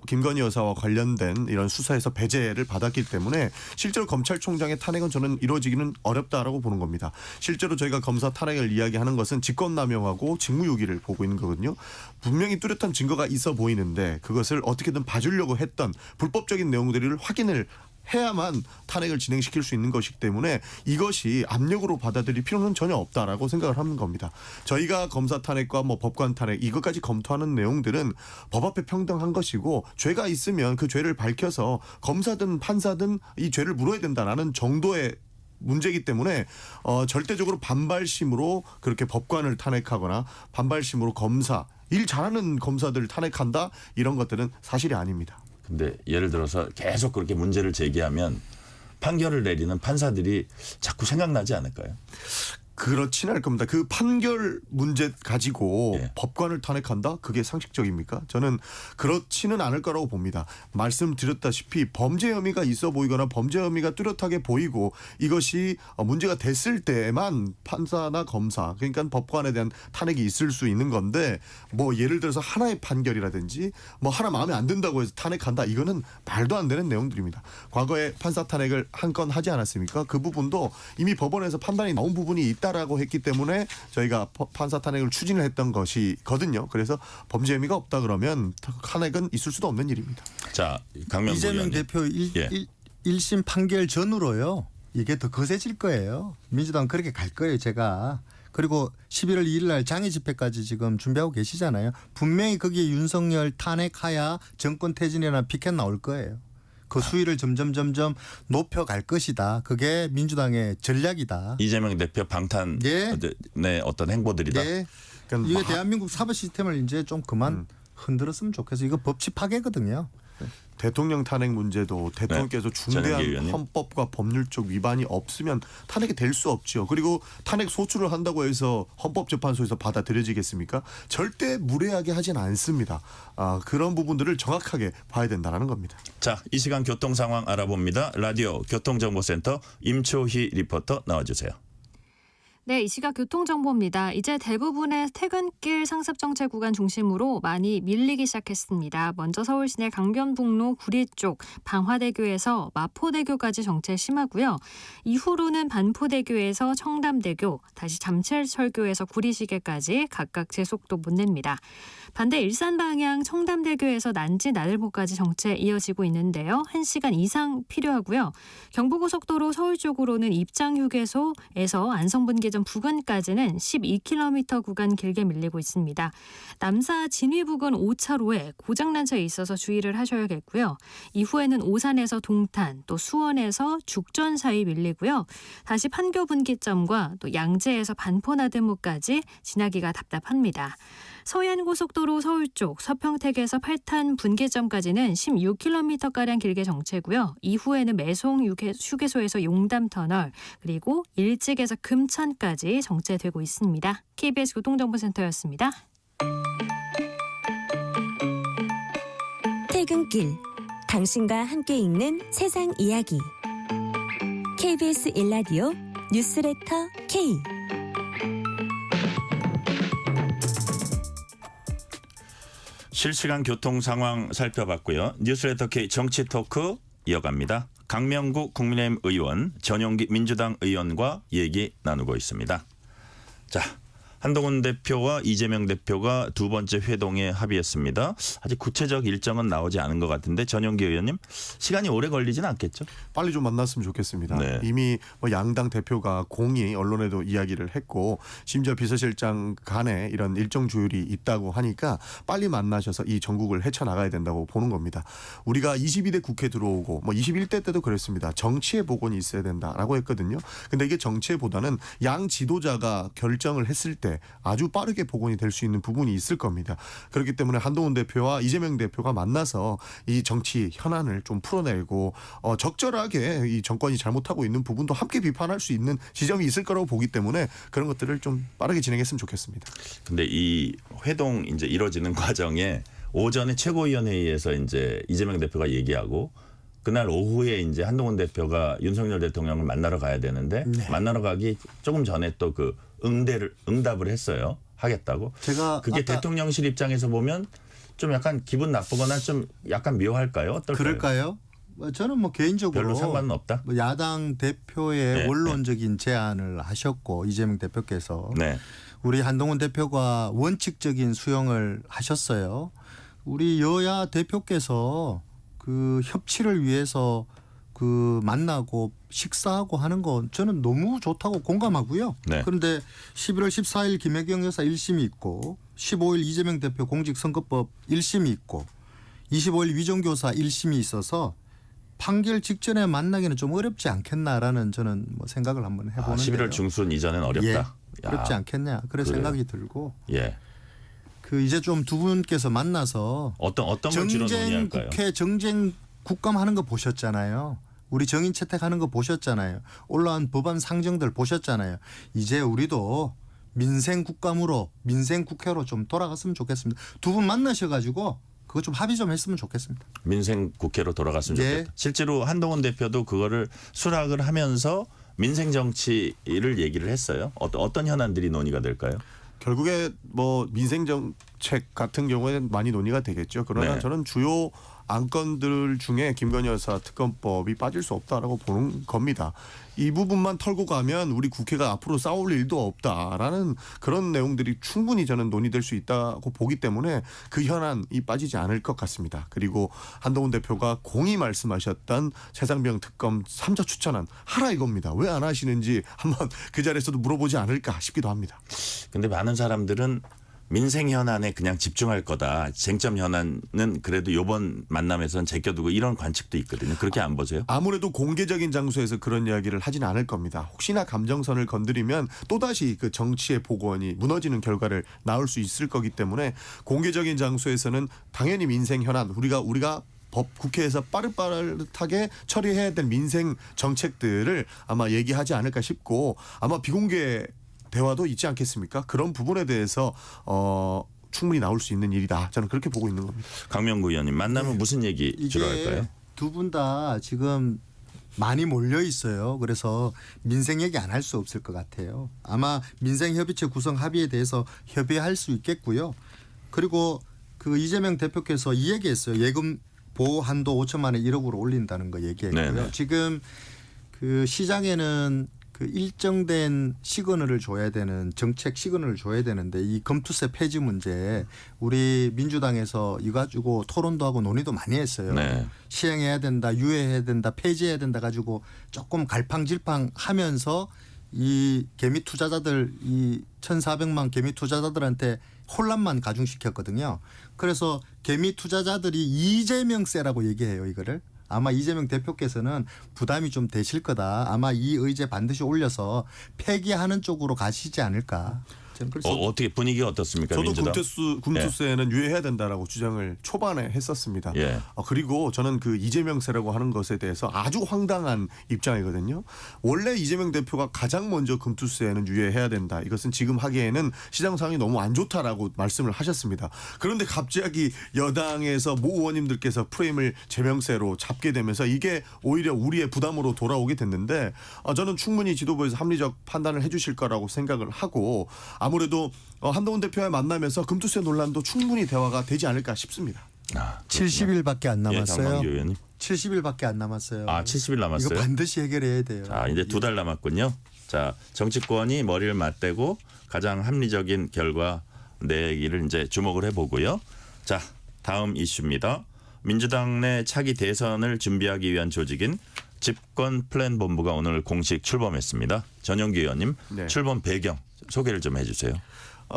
김건희 여사와 관련된 이런 수사에서 배제를 받았기 때문에 실제로 검찰총장의 탄핵은 저는 이루어지기는 어렵다라고 보는 겁니다. 실제로 저희가 검사 탄핵을 이야기하는 것은 직권남용하고 직무유기를 보고 있는 거거든요. 분명히 뚜렷한 증거가 있어 보이는데 그것을 어떻게든 봐주려고 했던 불법적인 내용들을 확인을 해야만 탄핵을 진행시킬 수 있는 것이기 때문에 이것이 압력으로 받아들일 필요는 전혀 없다라고 생각을 하는 겁니다. 저희가 검사 탄핵과 법관 탄핵 이것까지 검토하는 내용들은 법 앞에 평등한 것이고 죄가 있으면 그 죄를 밝혀서 검사든 판사든 이 죄를 물어야 된다라는 정도의 문제이기 때문에 절대적으로 반발심으로 그렇게 법관을 탄핵하거나 반발심으로 검사 일 잘하는 검사들을 탄핵한다 이런 것들은 사실이 아닙니다. 근데 예를 들어서 계속 그렇게 문제를 제기하면 판결을 내리는 판사들이 자꾸 생각나지 않을까요? 그렇지는 않을 겁니다. 그 판결 문제 가지고 예. 법관을 탄핵한다? 그게 상식적입니까? 저는 그렇지는 않을 거라고 봅니다. 말씀드렸다시피 범죄 혐의가 있어 보이거나 범죄 혐의가 뚜렷하게 보이고 이것이 문제가 됐을 때만 판사나 검사 그러니까 법관에 대한 탄핵이 있을 수 있는 건데 예를 들어서 하나의 판결이라든지 하나 마음에 안 든다고 해서 탄핵한다 이거는 말도 안 되는 내용들입니다. 과거에 판사 탄핵을 한 건 하지 않았습니까? 그 부분도 이미 법원에서 판단이 나온 부분이 있다라고 했기 때문에 저희가 판사 탄핵을 추진을 했던 것이거든요. 그래서 범죄 혐의가 없다 그러면 탄핵은 있을 수도 없는 일입니다. 자, 강명구 이재명 의원님. 대표 예. 1심 판결 전후로요. 이게 더 거세질 거예요. 민주당 그렇게 갈 거예요. 제가. 그리고 11월 2일 날 장애 집회까지 지금 준비하고 계시잖아요. 분명히 거기에 윤석열 탄핵하야 정권 퇴진이나 피켓 나올 거예요. 그 수위를 점점 높여갈 것이다. 그게 민주당의 전략이다. 이재명 대표 방탄 네. 네, 어떤 행보들이다. 네. 그러니까 이게 대한민국 사법 시스템을 이제 좀 그만 흔들었으면 좋겠어요. 이거 법치 파괴거든요. 대통령 탄핵 문제도 대통령께서 전현기 중대한 의원님. 헌법과 법률적 위반이 없으면 탄핵이 될 수 없죠. 그리고 탄핵 소추를 한다고 해서 헌법재판소에서 받아들여지겠습니까? 절대 무례하게 하진 않습니다. 그런 부분들을 정확하게 봐야 된다는 겁니다. 자, 이 시간 교통 상황 알아봅니다. 라디오 교통정보센터 임초희 리포터 나와주세요. 네, 이 시각 교통정보입니다. 이제 대부분의 퇴근길 상습정체 구간 중심으로 많이 밀리기 시작했습니다. 먼저 서울 시내 강변북로 구리 쪽 방화대교에서 마포대교까지 정체 심하고요. 이후로는 반포대교에서 청담대교, 다시 잠실철교에서 구리시계까지 각각 제속도 못 냅니다. 반대 일산 방향 청담대교에서 난지 나들목까지 정체 이어지고 있는데요. 1시간 이상 필요하고요. 경부고속도로 서울 쪽으로는 입장휴게소에서 안성분기점 부근까지는 12km 구간 길게 밀리고 있습니다. 남사 진위 부근 5차로에 고장난 차에 있어서 주의를 하셔야겠고요. 이후에는 오산에서 동탄, 또 수원에서 죽전 사이 밀리고요. 다시 판교 분기점과 또 양재에서 반포나들목까지 지나기가 답답합니다. 서해안고속도로 서울 쪽 서평택에서 팔탄 분기점까지는 16km가량 길게 정체고요. 이후에는 매송 휴게소에서 용담터널 그리고 일찍에서 금천까지 정체되고 있습니다. KBS 교통정보센터였습니다. 퇴근길, 당신과 함께 읽는 세상 이야기. KBS 1라디오 뉴스레터 K. 실시간 교통 상황 살펴봤고요. 뉴스레터 K 정치 토크 이어갑니다. 강명구 국민의힘 의원, 전용기 민주당 의원과 얘기 나누고 있습니다. 자, 한동훈 대표와 이재명 대표가 두 번째 회동에 합의했습니다. 아직 구체적 일정은 나오지 않은 것 같은데 전용기 의원님 시간이 오래 걸리지는 않겠죠? 빨리 좀 만났으면 좋겠습니다. 네. 이미 뭐 양당 대표가 공히 언론에도 이야기를 했고 심지어 비서실장 간에 이런 일정 조율이 있다고 하니까 빨리 만나셔서 이 전국을 헤쳐나가야 된다고 보는 겁니다. 우리가 22대 국회 들어오고 뭐 21대 때도 그랬습니다. 정치의 복원이 있어야 된다라고 했거든요. 근데 이게 정치보다는 양 지도자가 결정을 했을 때 아주 빠르게 복원이 될 수 있는 부분이 있을 겁니다. 그렇기 때문에 한동훈 대표와 이재명 대표가 만나서 이 정치 현안을 좀 풀어내고 적절하게 이 정권이 잘못하고 있는 부분도 함께 비판할 수 있는 지점이 있을 거라고 보기 때문에 그런 것들을 좀 빠르게 진행했으면 좋겠습니다. 근데 이 회동 이제 이루어지는 과정에 오전에 최고위원회의에서 이제 이재명 대표가 얘기하고 그날 오후에 이제 한동훈 대표가 윤석열 대통령을 만나러 가야 되는데 만나러 가기 조금 전에 또 그 응답을 했어요. 하겠다고. 제가 그게 아까 대통령실 입장에서 보면 좀 약간 기분 나쁘거나 좀 약간 묘할까요? 어떨까요? 그럴까요? 저는 뭐 개인적으로 별로 상관은 없다. 뭐 야당 대표의 네, 원론적인 제안을 하셨고 이재명 대표께서 네. 우리 한동훈 대표가 원칙적인 수용을 하셨어요. 우리 여야 대표께서 그 협치를 위해서 그 만나고 식사하고 하는 건 저는 너무 좋다고 공감하고요. 네. 그런데 11월 14일 김혜경 여사 1심이 있고 15일 이재명 대표 공직선거법 1심이 있고 25일 위정교사 1심이 있어서 판결 직전에 만나기는 좀 어렵지 않겠나라는 저는 뭐 생각을 한번 해보는데요. 11월 중순 이전엔 어렵다. 예, 어렵지 않겠냐 그런 그래요. 생각이 들고 예. 그 이제 좀 두 분께서 만나서 어떤 걸 주로 정쟁 논의할까요? 국회 정쟁 국감하는 거 보셨잖아요. 우리 정인 채택하는 거 보셨잖아요. 올라온 법안 상정들 보셨잖아요. 이제 우리도 민생 국감으로 민생 국회로 좀 돌아갔으면 좋겠습니다. 두 분 만나셔가지고 그거 좀 합의 좀 했으면 좋겠습니다. 민생 국회로 돌아갔으면 예. 좋겠다. 실제로 한동훈 대표도 그거를 수락을 하면서 민생 정치를 얘기를 했어요. 어떤 현안들이 논의가 될까요? 결국에 뭐 민생 정책 같은 경우에는 많이 논의가 되겠죠. 그러나 네. 저는 주요 안건들 중에 김건희 여사 특검법이 빠질 수 없다라고 보는 겁니다. 이 부분만 털고 가면 우리 국회가 앞으로 싸울 일도 없다라는 그런 내용들이 충분히 저는 논의될 수 있다고 보기 때문에 그 현안이 빠지지 않을 것 같습니다. 그리고 한동훈 대표가 공히 말씀하셨던 최상병 특검 3자 추천안 하라 이겁니다. 왜 안 하시는지 한번 그 자리에서도 물어보지 않을까 싶기도 합니다. 근데 많은 사람들은 민생 현안에 그냥 집중할 거다. 쟁점 현안은 그래도 이번 만남에서는 제껴두고 이런 관측도 있거든요. 그렇게 안 보세요? 아무래도 공개적인 장소에서 그런 이야기를 하진 않을 겁니다. 혹시나 감정선을 건드리면 또다시 그 정치의 복원이 무너지는 결과를 낳을 수 있을 거기 때문에 공개적인 장소에서는 당연히 민생 현안 우리가 국회에서 빠릿빠릿하게 처리해야 될 민생 정책들을 아마 얘기하지 않을까 싶고 아마 비공개 대화도 있지 않겠습니까? 그런 부분에 대해서 충분히 나올 수 있는 일이다. 저는 그렇게 보고 있는 겁니다. 강명구 의원님 만나면 무슨 얘기 주로 할까요? 이게 두 분 다 지금 많이 몰려 있어요. 그래서 민생 얘기 안 할 수 없을 것 같아요. 아마 민생협의체 구성 합의에 대해서 협의할 수 있겠고요. 그리고 그 이재명 대표께서 이 얘기했어요. 예금 보호 한도 5천만 원 1억으로 올린다는 거 얘기했고요. 네네. 지금 그 시장에는 그 일정된 시그널을 줘야 되는 정책 시그널을 줘야 되는데 이 검투세 폐지 문제 우리 민주당에서 이 가지고 토론도 하고 논의도 많이 했어요. 네. 시행해야 된다, 유예해야 된다, 폐지해야 된다 가지고 조금 갈팡질팡하면서 이 개미 투자자들 이 1,400만 개미 투자자들한테 혼란만 가중시켰거든요. 그래서 개미 투자자들이 이재명세라고 얘기해요, 이거를. 아마 이재명 대표께서는 부담이 좀 되실 거다. 아마 이 의제 반드시 올려서 폐기하는 쪽으로 가시지 않을까. 저는 그래서 어떻게 분위기가 어떻습니까? 저도 민주당? 금투세는 유예해야 된다라고 주장을 초반에 했었습니다. 예. 그리고 저는 그 이재명세라고 하는 것에 대해서 아주 황당한 입장이거든요. 원래 이재명 대표가 가장 먼저 금투세는 유예해야 된다. 이것은 지금 하기에는 시장 상황이 너무 안 좋다라고 말씀을 하셨습니다. 그런데 갑자기 여당에서 모 의원님들께서 프레임을 재명세로 잡게 되면서 이게 오히려 우리의 부담으로 돌아오게 됐는데 저는 충분히 지도부에서 합리적 판단을 해 주실 거라고 생각을 하고 아무래도 한동훈 대표와 만나면서 금투세 논란도 충분히 대화가 되지 않을까 싶습니다. 70일밖에 안 남았어요. 강명규 의원님. 70일밖에 안 남았어요. 70일 남았어요. 이거 반드시 해결해야 돼요. 자, 이제 2달 남았군요. 자, 정치권이 머리를 맞대고 가장 합리적인 결과 내기를 이제 주목을 해보고요. 자, 다음 이슈입니다. 민주당 내 차기 대선을 준비하기 위한 조직인 집권 플랜 본부가 오늘 공식 출범했습니다. 전용기 의원님, 네. 출범 배경 소개를 좀 해주세요.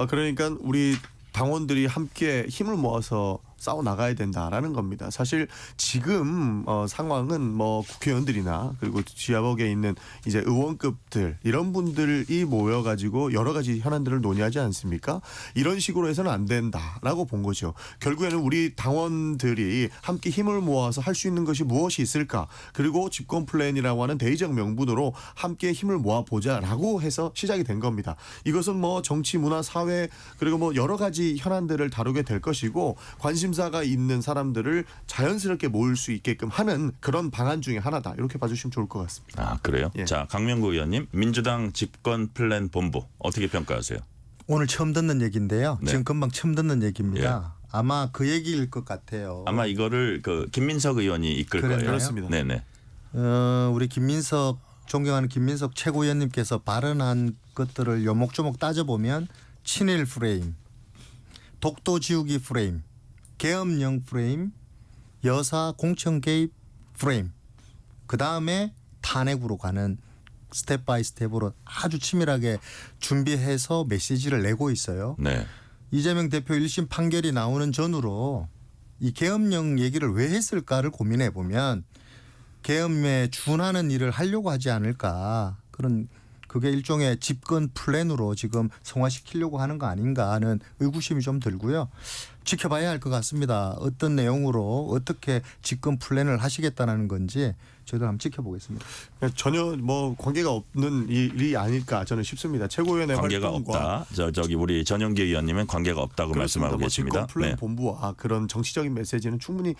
그러니까 우리 당원들이 함께 힘을 모아서 싸워 나가야 된다라는 겁니다. 사실 지금 상황은 뭐 국회의원들이나 그리고 지하국에 있는 이제 의원급들 이런 분들이 모여가지고 여러 가지 현안들을 논의하지 않습니까? 이런 식으로 해서는 안 된다라고 본 거죠. 결국에는 우리 당원들이 함께 힘을 모아서 할 수 있는 것이 무엇이 있을까? 그리고 집권 플랜이라고 하는 대의적 명분으로 함께 힘을 모아보자라고 해서 시작이 된 겁니다. 이것은 뭐 정치, 문화, 사회 그리고 뭐 여러 가지 현안들을 다루게 될 것이고 관심사가 있는 사람들을 자연스럽게 모을 수 있게끔 하는 그런 방안 중에 하나다. 이렇게 봐주시면 좋을 것 같습니다. 아, 그래요? 예. 자, 강명구 의원님, 민주당 집권 플랜 본부 어떻게 평가하세요? 오늘 처음 듣는 얘기인데요. 네. 지금 금방 처음 듣는 얘기입니다. 아마 그 얘기일 것 같아요. 아마 이거를 그 김민석 의원이 이끌 그랬나요? 거예요. 그렇습니다. 네네. 우리 김민석 존경하는 김민석 최고위원님께서 발언한 것들을 요목조목 따져보면 친일 프레임, 독도 지우기 프레임, 계엄령 프레임, 여사 공천 개입 프레임, 그 다음에 탄핵으로 가는 스텝 바이 스텝으로 아주 치밀하게 준비해서 메시지를 내고 있어요. 네. 이재명 대표 1심 판결이 나오는 전후로 이 계엄령 얘기를 왜 했을까를 고민해 보면 계엄에 준하는 일을 하려고 하지 않을까, 그런 그게 일종의 집권 플랜으로 지금 성화시키려고 하는 거 아닌가 하는 의구심이 좀 들고요. 지켜봐야 할 것 같습니다. 어떤 내용으로 어떻게 집권 플랜을 하시겠다는 건지 저희도 한번 지켜보겠습니다. 전혀 뭐 관계가 없는 일이 아닐까 저는 싶습니다. 최고위원회 관계가 활동과 없다. 저기 우리 전용기 의원님은 관계가 없다고 말씀하고 계십니다. 집권 플랜 네. 본부와 그런 정치적인 메시지는 충분히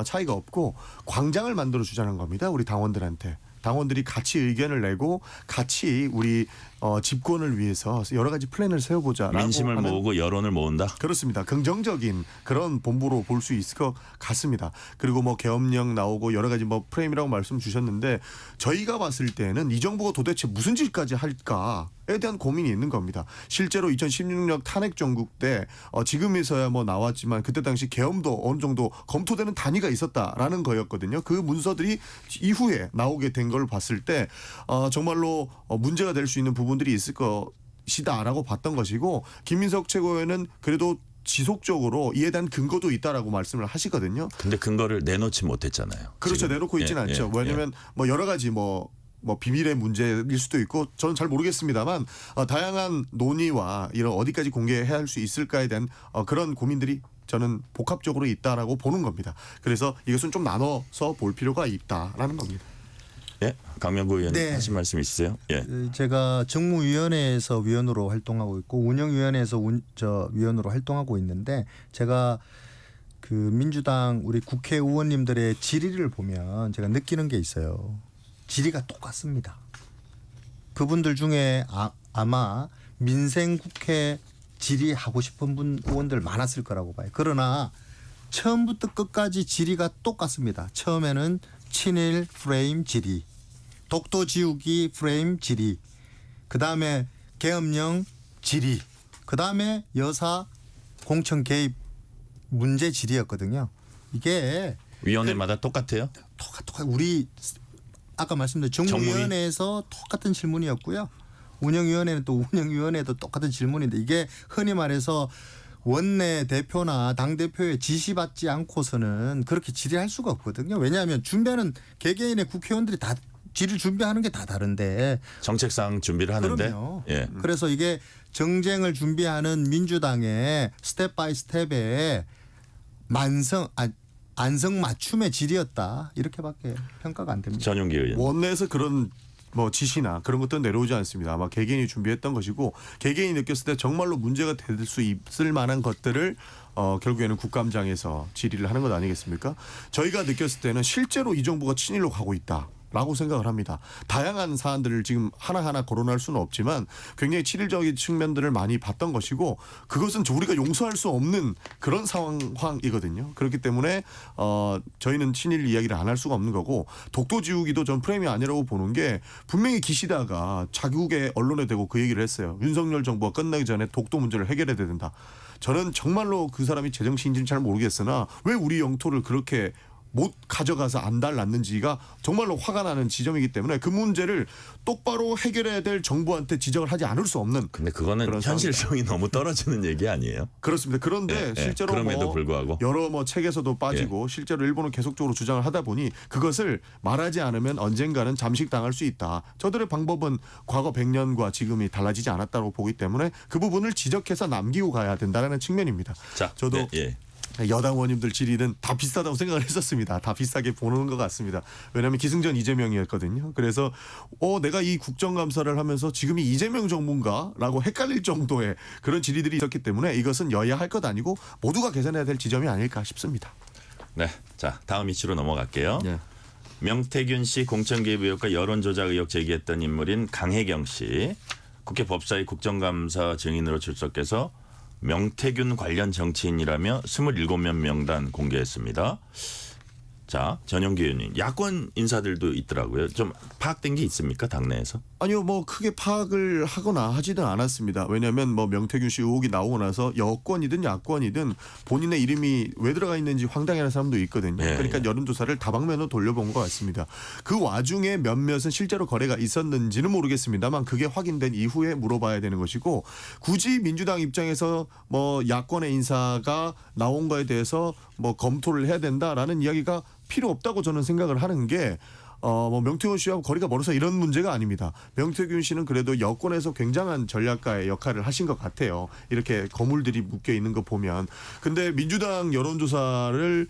차이가 없고 광장을 만들어 주자는 겁니다. 우리 당원들한테. 당원들이 같이 의견을 내고 같이 우리 집권을 위해서 여러 가지 플랜을 세워보자라고 민심을 하는 모으고 여론을 모은다. 그렇습니다. 긍정적인 그런 본부로 볼 수 있을 것 같습니다. 그리고 뭐 계엄령 나오고 여러 가지 뭐 프레임이라고 말씀 주셨는데 저희가 봤을 때는 이 정부가 도대체 무슨 짓까지 할까에 대한 고민이 있는 겁니다. 실제로 2016년 탄핵 정국 때 지금에서야 뭐 나왔지만 그때 당시 계엄도 어느 정도 검토되는 단위가 있었다라는 거였거든요. 그 문서들이 이후에 나오게 된 걸 봤을 때 정말로 문제가 될 수 있는 부분들이 있을 것이다라고 봤던 것이고 김민석 최고위원은 그래도 지속적으로 이에 대한 근거도 있다라고 말씀을 하시거든요. 근데 근거를 내놓지 못했잖아요. 그렇죠. 지금. 내놓고 있지는 예, 않죠. 예, 왜냐하면 뭐 여러 가지 뭐 비밀의 문제일 수도 있고 저는 잘 모르겠습니다만 다양한 논의와 이런 어디까지 공개해야 할 수 있을까에 대한 그런 고민들이 저는 복합적으로 있다라고 보는 겁니다. 그래서 이것은 좀 나눠서 볼 필요가 있다라는 겁니다. 예, 강명구 의원님 네. 하신 말씀 있으세요? 예. 제가 정무위원회에서 위원으로 활동하고 있고 운영위원회에서 위원으로 활동하고 있는데 제가 그 민주당 우리 국회의원님들의 질의를 보면 제가 느끼는 게 있어요. 질의가 똑같습니다. 그분들 중에 아마 민생국회 질의하고 싶은 의원들 많았을 거라고 봐요. 그러나 처음부터 끝까지 질의가 똑같습니다. 처음에는 친일 프레임 질의, 독도 지우기 프레임 질의, 그다음에 계엄령 질의, 그다음에 여사 공천 개입 문제 질의였거든요. 이게 위원회마다 똑같아요? 똑같 우리 아까 말씀드린 정무위원회에서 똑같은 질문이었고요. 운영위원회는 또 운영위원회도 똑같은 질문인데 이게 흔히 말해서 원내 대표나 당 대표의 지시받지 않고서는 그렇게 질의할 수가 없거든요. 왜냐하면 준비하는 개개인의 국회의원들이 다 질의 준비하는 게 다 다른데. 정책상 준비를 하는데. 그럼요. 예. 그래서 이게 정쟁을 준비하는 민주당의 스텝 바이 스텝의 안성맞춤의 질이었다. 이렇게밖에 평가가 안 됩니다. 전용기 의원. 원내에서 그런 뭐 지시나 그런 것들은 내려오지 않습니다. 아마 개개인이 준비했던 것이고 개개인이 느꼈을 때 정말로 문제가 될 수 있을 만한 것들을 결국에는 국감장에서 질의를 하는 것 아니겠습니까? 저희가 느꼈을 때는 실제로 이 정부가 친일로 가고 있다. 라고 생각을 합니다. 다양한 사안들을 지금 하나하나 거론할 수는 없지만 굉장히 치질적인 측면들을 많이 봤던 것이고 그것은 우리가 용서할 수 없는 그런 상황이거든요. 그렇기 때문에 저희는 친일 이야기를 안 할 수가 없는 거고 독도 지우기도 전 프레임이 아니라고 보는 게 분명히 기시다가 자국의 언론에 대고 그 얘기를 했어요. 윤석열 정부가 끝나기 전에 독도 문제를 해결해야 된다. 저는 정말로 그 사람이 제정신인지는 잘 모르겠으나 왜 우리 영토를 그렇게 못 가져가서 안 달랐는지가 정말로 화가 나는 지점이기 때문에 그 문제를 똑바로 해결해야 될 정부한테 지적을 하지 않을 수 없는. 근데 그거는 그런 현실성이 너무 떨어지는 얘기 아니에요? 그렇습니다. 그런데 실제로 그럼에도 불구하고 여러 책에서도 빠지고 실제로 일본은 계속적으로 주장을 하다 보니 그것을 말하지 않으면 언젠가는 잠식당할 수 있다. 저들의 방법은 과거 100년과 지금이 달라지지 않았다고 보기 때문에 그 부분을 지적해서 남기고 가야 된다는 측면입니다. 자, 저도 네, 여당 의원님들 질의는 다 비슷하다고 생각을 했었습니다. 다 비슷하게 보는 것 같습니다. 왜냐하면 기승전 이재명이었거든요. 그래서 내가 이 국정감사를 하면서 지금이 이재명 정부인가라고 헷갈릴 정도의 그런 질의들이 있었기 때문에 이것은 여야 할 것 아니고 모두가 개선해야 될 지점이 아닐까 싶습니다. 네. 자, 다음 이슈로 넘어갈게요. 네. 명태균 씨 공천 개입 의혹과 여론 조작 의혹 제기했던 인물인 강혜경 씨 국회 법사위 국정감사 증인으로 출석해서 명태균 관련 정치인이라며 27명 명단 공개했습니다. 자, 전용기 의원님, 야권 인사들도 있더라고요. 좀 파악된 게 있습니까, 당내에서? 아니요, 크게 파악을 하거나 하지는 않았습니다. 왜냐하면 명태균 씨 의혹이 나오고 나서 여권이든 야권이든 본인의 이름이 왜 들어가 있는지 황당해하는 사람도 있거든요. 네. 그러니까 여론조사를 다방면으로 돌려본 것 같습니다. 그 와중에 몇몇은 실제로 거래가 있었는지는 모르겠습니다만 그게 확인된 이후에 물어봐야 되는 것이고 굳이 민주당 입장에서 야권의 인사가 나온 거에 대해서 검토를 해야 된다라는 이야기가 필요 없다고 저는 생각을 하는 게 명태균 씨하고 거리가 멀어서 이런 문제가 아닙니다. 명태균 씨는 그래도 여권에서 굉장한 전략가의 역할을 하신 것 같아요. 이렇게 거물들이 묶여 있는 거 보면. 근데 민주당 여론조사를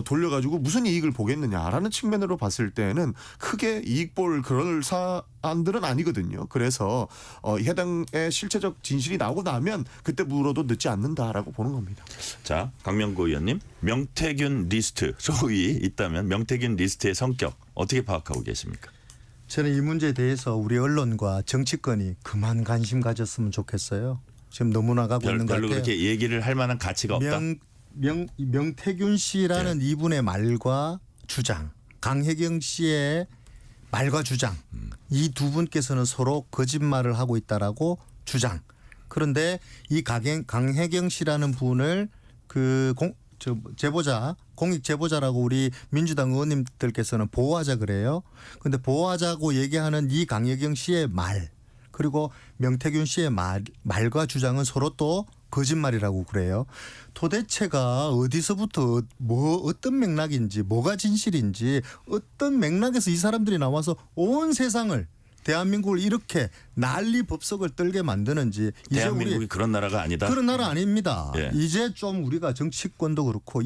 돌려가지고 무슨 이익을 보겠느냐라는 측면으로 봤을 때는 크게 이익 볼 그런 사안들은 아니거든요. 그래서 해당의 실체적 진실이 나오고 나면 그때 물어도 늦지 않는다라고 보는 겁니다. 자, 강명구 의원님, 명태균 리스트 소위 있다면 명태균 리스트의 성격 어떻게 파악하고 계십니까? 저는 이 문제에 대해서 우리 언론과 정치권이 그만 관심 가졌으면 좋겠어요. 지금 너무 나가고 있는 것 별로 같아요. 그렇게 얘기를 할 만한 가치가 없다. 명태균 씨라는 이분의 말과 주장, 강혜경 씨의 말과 주장, 이 두 분께서는 서로 거짓말을 하고 있다라고 주장. 그런데 이 강혜경 씨라는 분을 제보자, 공익 제보자라고 우리 민주당 의원님들께서는 보호하자 그래요. 그런데 보호하자고 얘기하는 이 강혜경 씨의 말 그리고 명태균 씨의 말과 주장은 서로 또 거짓말이라고 그래요. 도대체가 어디서부터 어떤 맥락인지 뭐가 진실인지 어떤 맥락에서 이 사람들이 나와서 온 세상을 대한민국을 이렇게 난리 법석을 떨게 만드는지 이제 대한민국이 그런 나라가 아니다. 그런 나라 아닙니다. 예. 이제 좀 우리가 정치권도 그렇고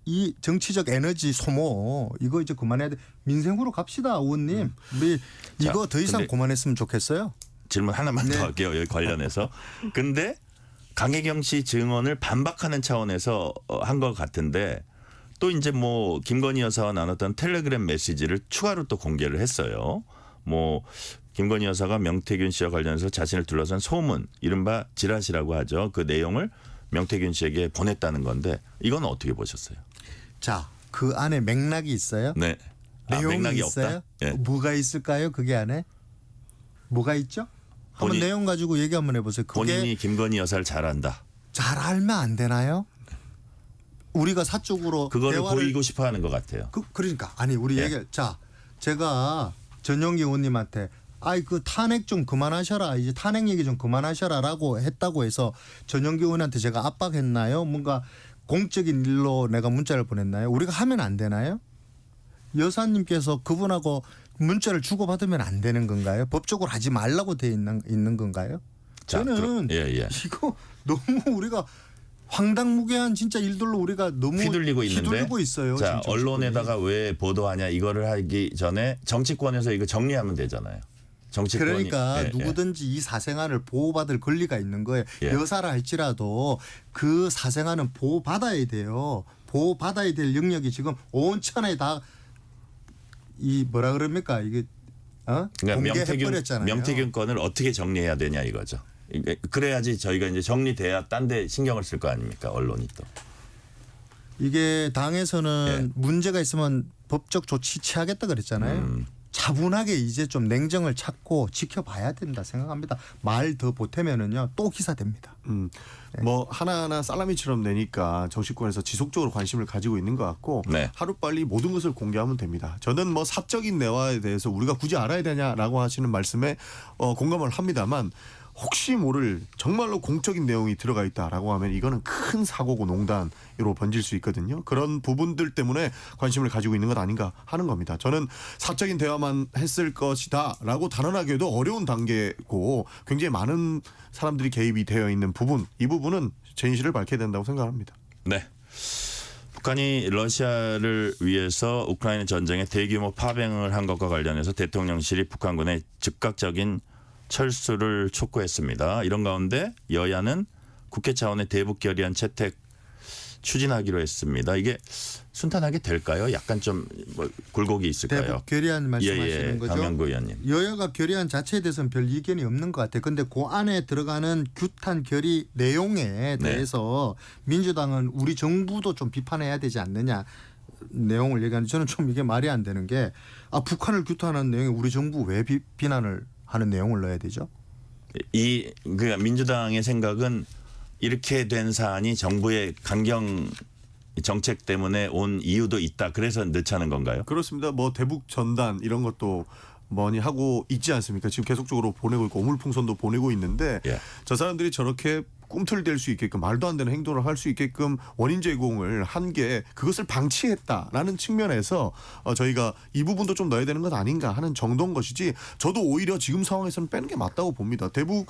이 정치적 에너지 소모 이거 이제 그만해야 돼. 민생으로 갑시다, 의원님. 우리 이거 더 이상 근데 그만했으면 좋겠어요. 질문 하나만 네. 더 할게요. 여기 관련해서. 근데 강혜경 씨 증언을 반박하는 차원에서 한 것 같은데 또 이제 김건희 여사와 나눴던 텔레그램 메시지를 추가로 또 공개를 했어요. 김건희 여사가 명태균 씨와 관련해서 자신을 둘러싼 소문, 이른바 지라시라고 하죠. 그 내용을 명태균 씨에게 보냈다는 건데 이건 어떻게 보셨어요? 자, 그 안에 맥락이 있어요? 네. 내용이 맥락이 있어요? 없다. 예. 뭐가 있을까요? 그게 안에? 뭐가 있죠? 한번 내용 가지고 얘기 한번 해보세요. 그게 본인이 김건희 여사를 잘 안다. 잘 알면 안 되나요? 우리가 사적으로 그거를 대화를 보이고 싶어 하는 것 같아요. 그러니까 아니 우리 예. 얘기 자 제가 전용기 의원님한테 그 탄핵 좀 그만하셔라, 이제 탄핵 얘기 좀 그만하셔라라고 했다고 해서 전용기 의원한테 제가 압박했나요? 뭔가 공적인 일로 내가 문자를 보냈나요? 우리가 하면 안 되나요? 여사님께서 그분하고 문자를 주고받으면 안 되는 건가요? 법적으로 하지 말라고 돼 있는 건가요? 자, 저는 예. 이거 너무 우리가 황당무계한 진짜 일들로 우리가 너무 휘둘리고 있는데 휘둘리고 있어요. 자, 지금 언론에다가 왜 보도하냐 이거를 하기 전에 정치권에서 이거 정리하면 되잖아요. 정치권이 그러니까 누구든지 이 사생활을 보호받을 권리가 있는 거예요. 예. 여사라 할지라도 그 사생활은 보호받아야 돼요. 보호받아야 될 영역이 지금 온 천하에 다 이 뭐라 그럽니까 이게 그러니까 공개해버렸잖아요. 명태균 건을 어떻게 정리해야 되냐 이거죠. 그래야지 저희가 이제 정리돼야 딴 데 신경을 쓸 거 아닙니까 언론이 또. 이게 당에서는 예. 문제가 있으면 법적 조치 취하겠다 그랬잖아요. 차분하게 이제 좀 냉정을 찾고 지켜봐야 된다 생각합니다. 말 더 보태면은요 또 기사됩니다. 뭐 하나하나 살라미처럼 내니까 정치권에서 지속적으로 관심을 가지고 있는 것 같고 네. 하루빨리 모든 것을 공개하면 됩니다. 저는 뭐 사적인 내화에 대해서 우리가 굳이 알아야 되냐라고 하시는 말씀에 공감을 합니다만 혹시 모를 정말로 공적인 내용이 들어가 있다라고 하면 이거는 큰 사고고 농단으로 번질 수 있거든요. 그런 부분들 때문에 관심을 가지고 있는 것 아닌가 하는 겁니다. 저는 사적인 대화만 했을 것이다라고 단언하기도 어려운 단계고 굉장히 많은 사람들이 개입이 되어 있는 부분, 이 부분은 진실을 밝혀야 된다고 생각합니다. 네. 북한이 러시아를 위해서 우크라이나 전쟁에 대규모 파병을 한 것과 관련해서 대통령실이 북한군의 즉각적인 철수를 촉구했습니다. 이런 가운데 여야는 국회 차원의 대북 결의안 채택 추진하기로 했습니다. 이게 순탄하게 될까요? 약간 좀 뭐 굴곡이 있을까요? 대북 결의안 말씀하시는 거죠? 강명구 의원님. 여야가 결의안 자체에 대해서는 별 이견이 없는 것 같아요. 그런데 그 안에 들어가는 규탄 결의 내용에 대해서 민주당은 우리 정부도 좀 비판해야 되지 않느냐 내용을 얘기하는데 저는 좀 이게 말이 안 되는 게 북한을 규탄하는 내용에 우리 정부 왜 비난을 하는 내용을 넣어야 되죠? 그러니까 민주당의 생각은 이렇게 된 사안이 정부의 강경 정책 때문에 온 이유도 있다. 그래서 넣자는 건가요? 그렇습니다. 뭐 대북 전단 이런 것도 뭐니 하고 있지 않습니까? 지금 계속적으로 보내고 있고 오물풍선도 보내고 있는데 예. 저 사람들이 저렇게 꿈틀댈 수 있게끔 말도 안 되는 행동을 할 수 있게끔 원인 제공을 한 게 그것을 방치했다라는 측면에서 저희가 이 부분도 좀 넣어야 되는 것 아닌가 하는 정도인 것이지 저도 오히려 지금 상황에서는 빼는 게 맞다고 봅니다. 대북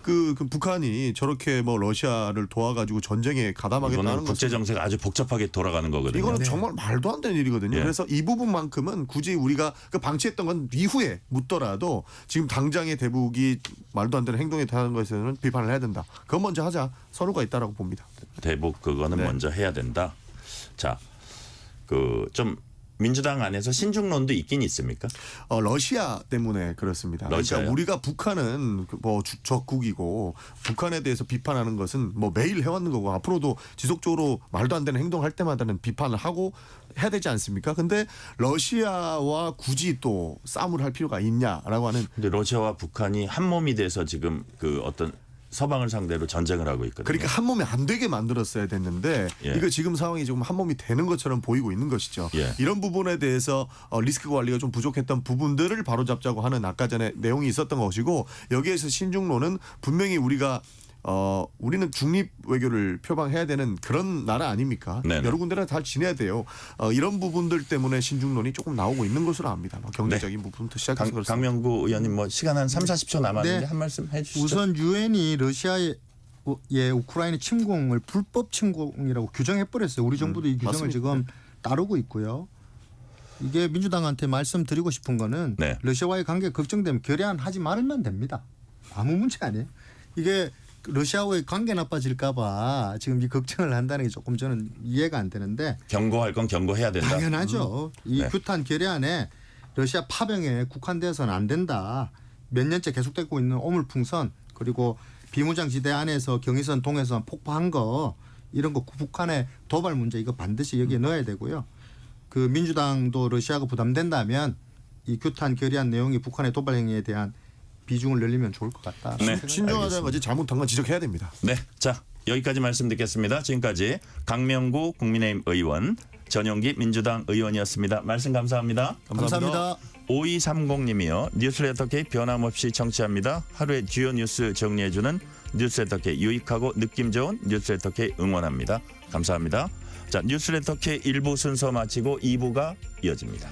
그 북한이 저렇게 뭐 러시아를 도와가지고 전쟁에 가담하겠다는 이거는 국제 정세가 아주 복잡하게 돌아가는 거거든요. 이거는 정말 말도 안 되는 일이거든요. 예. 그래서 이 부분만큼은 굳이 우리가 그 방치했던 건 이후에 묻더라도 지금 당장의 대북이 말도 안 되는 행동에 대한 것에는 비판을 해야 된다. 그건 먼저 하자. 선호가 있다라고 봅니다. 대북 그거는 네. 먼저 해야 된다. 자, 좀 민주당 안에서 신중론도 있긴 있습니까? 러시아 때문에 그렇습니다. 러시아요? 그러니까 우리가 북한은 뭐 적국이고 북한에 대해서 비판하는 것은 뭐 매일 해왔는 거고 앞으로도 지속적으로 말도 안 되는 행동할 때마다는 비판을 하고 해야 되지 않습니까? 근데 러시아와 굳이 또 싸움을 할 필요가 있냐라고 하는. 근데 러시아와 북한이 한 몸이 돼서 지금 그 어떤 서방을 상대로 전쟁을 하고 있거든요. 그러니까 한 몸이 안 되게 만들었어야 됐는데 예. 이거 지금 상황이 지금 한 몸이 되는 것처럼 보이고 있는 것이죠. 예. 이런 부분에 대해서 리스크 관리가 좀 부족했던 부분들을 바로잡자고 하는 아까 전에 내용이 있었던 것이고 여기에서 신중론은 분명히 우리는 중립 외교를 표방해야 되는 그런 나라 아닙니까? 네네. 여러 군데나 잘 지내야 돼요. 이런 부분들 때문에 신중론이 조금 나오고 있는 것으로 압니다. 경제적인 부분부터 시작해서 그렇습니다. 강명구 의원님 뭐 시간 한 3-40초 남았는데 네. 한 말씀 해 주시죠. 우선 유엔이 러시아의 우크라이나 침공을 불법 침공이라고 규정해버렸어요. 우리 정부도 이 규정을 맞습니다. 지금 따르고 있고요. 이게 민주당한테 말씀드리고 싶은 거는 네. 러시아와의 관계 걱정되면 결의안 하지 말면 됩니다. 아무 문제 아니에요. 이게 러시아와의 관계 나빠질까 봐 지금 이 걱정을 한다는 게 조금 저는 이해가 안 되는데 경고할 건 경고해야 된다. 당연하죠. 이 네. 규탄 결의안에 러시아 파병에 국한돼서는 안 된다. 몇 년째 계속되고 있는 오물풍선 그리고 비무장지대 안에서 경의선 동해선 폭파한 거 이런 거 북한의 도발 문제 이거 반드시 여기에 넣어야 되고요. 그 민주당도 러시아가 부담된다면 이 규탄 결의안 내용이 북한의 도발 행위에 대한 비중을 늘리면 좋을 것 같다. 네. 신중하자는 거지 잘못한 건 지적해야 됩니다. 네, 자 여기까지 말씀 듣겠습니다. 지금까지 강명구 국민의힘 의원, 전용기 민주당 의원이었습니다. 말씀 감사합니다. 감사합니다. 5230님이요. 뉴스레터 K 변함없이 청취합니다. 하루의 주요 뉴스 정리해주는 뉴스레터 K 유익하고 느낌 좋은 뉴스레터 K 응원합니다. 감사합니다. 자, 뉴스레터 K 1부 순서 마치고 2부가 이어집니다.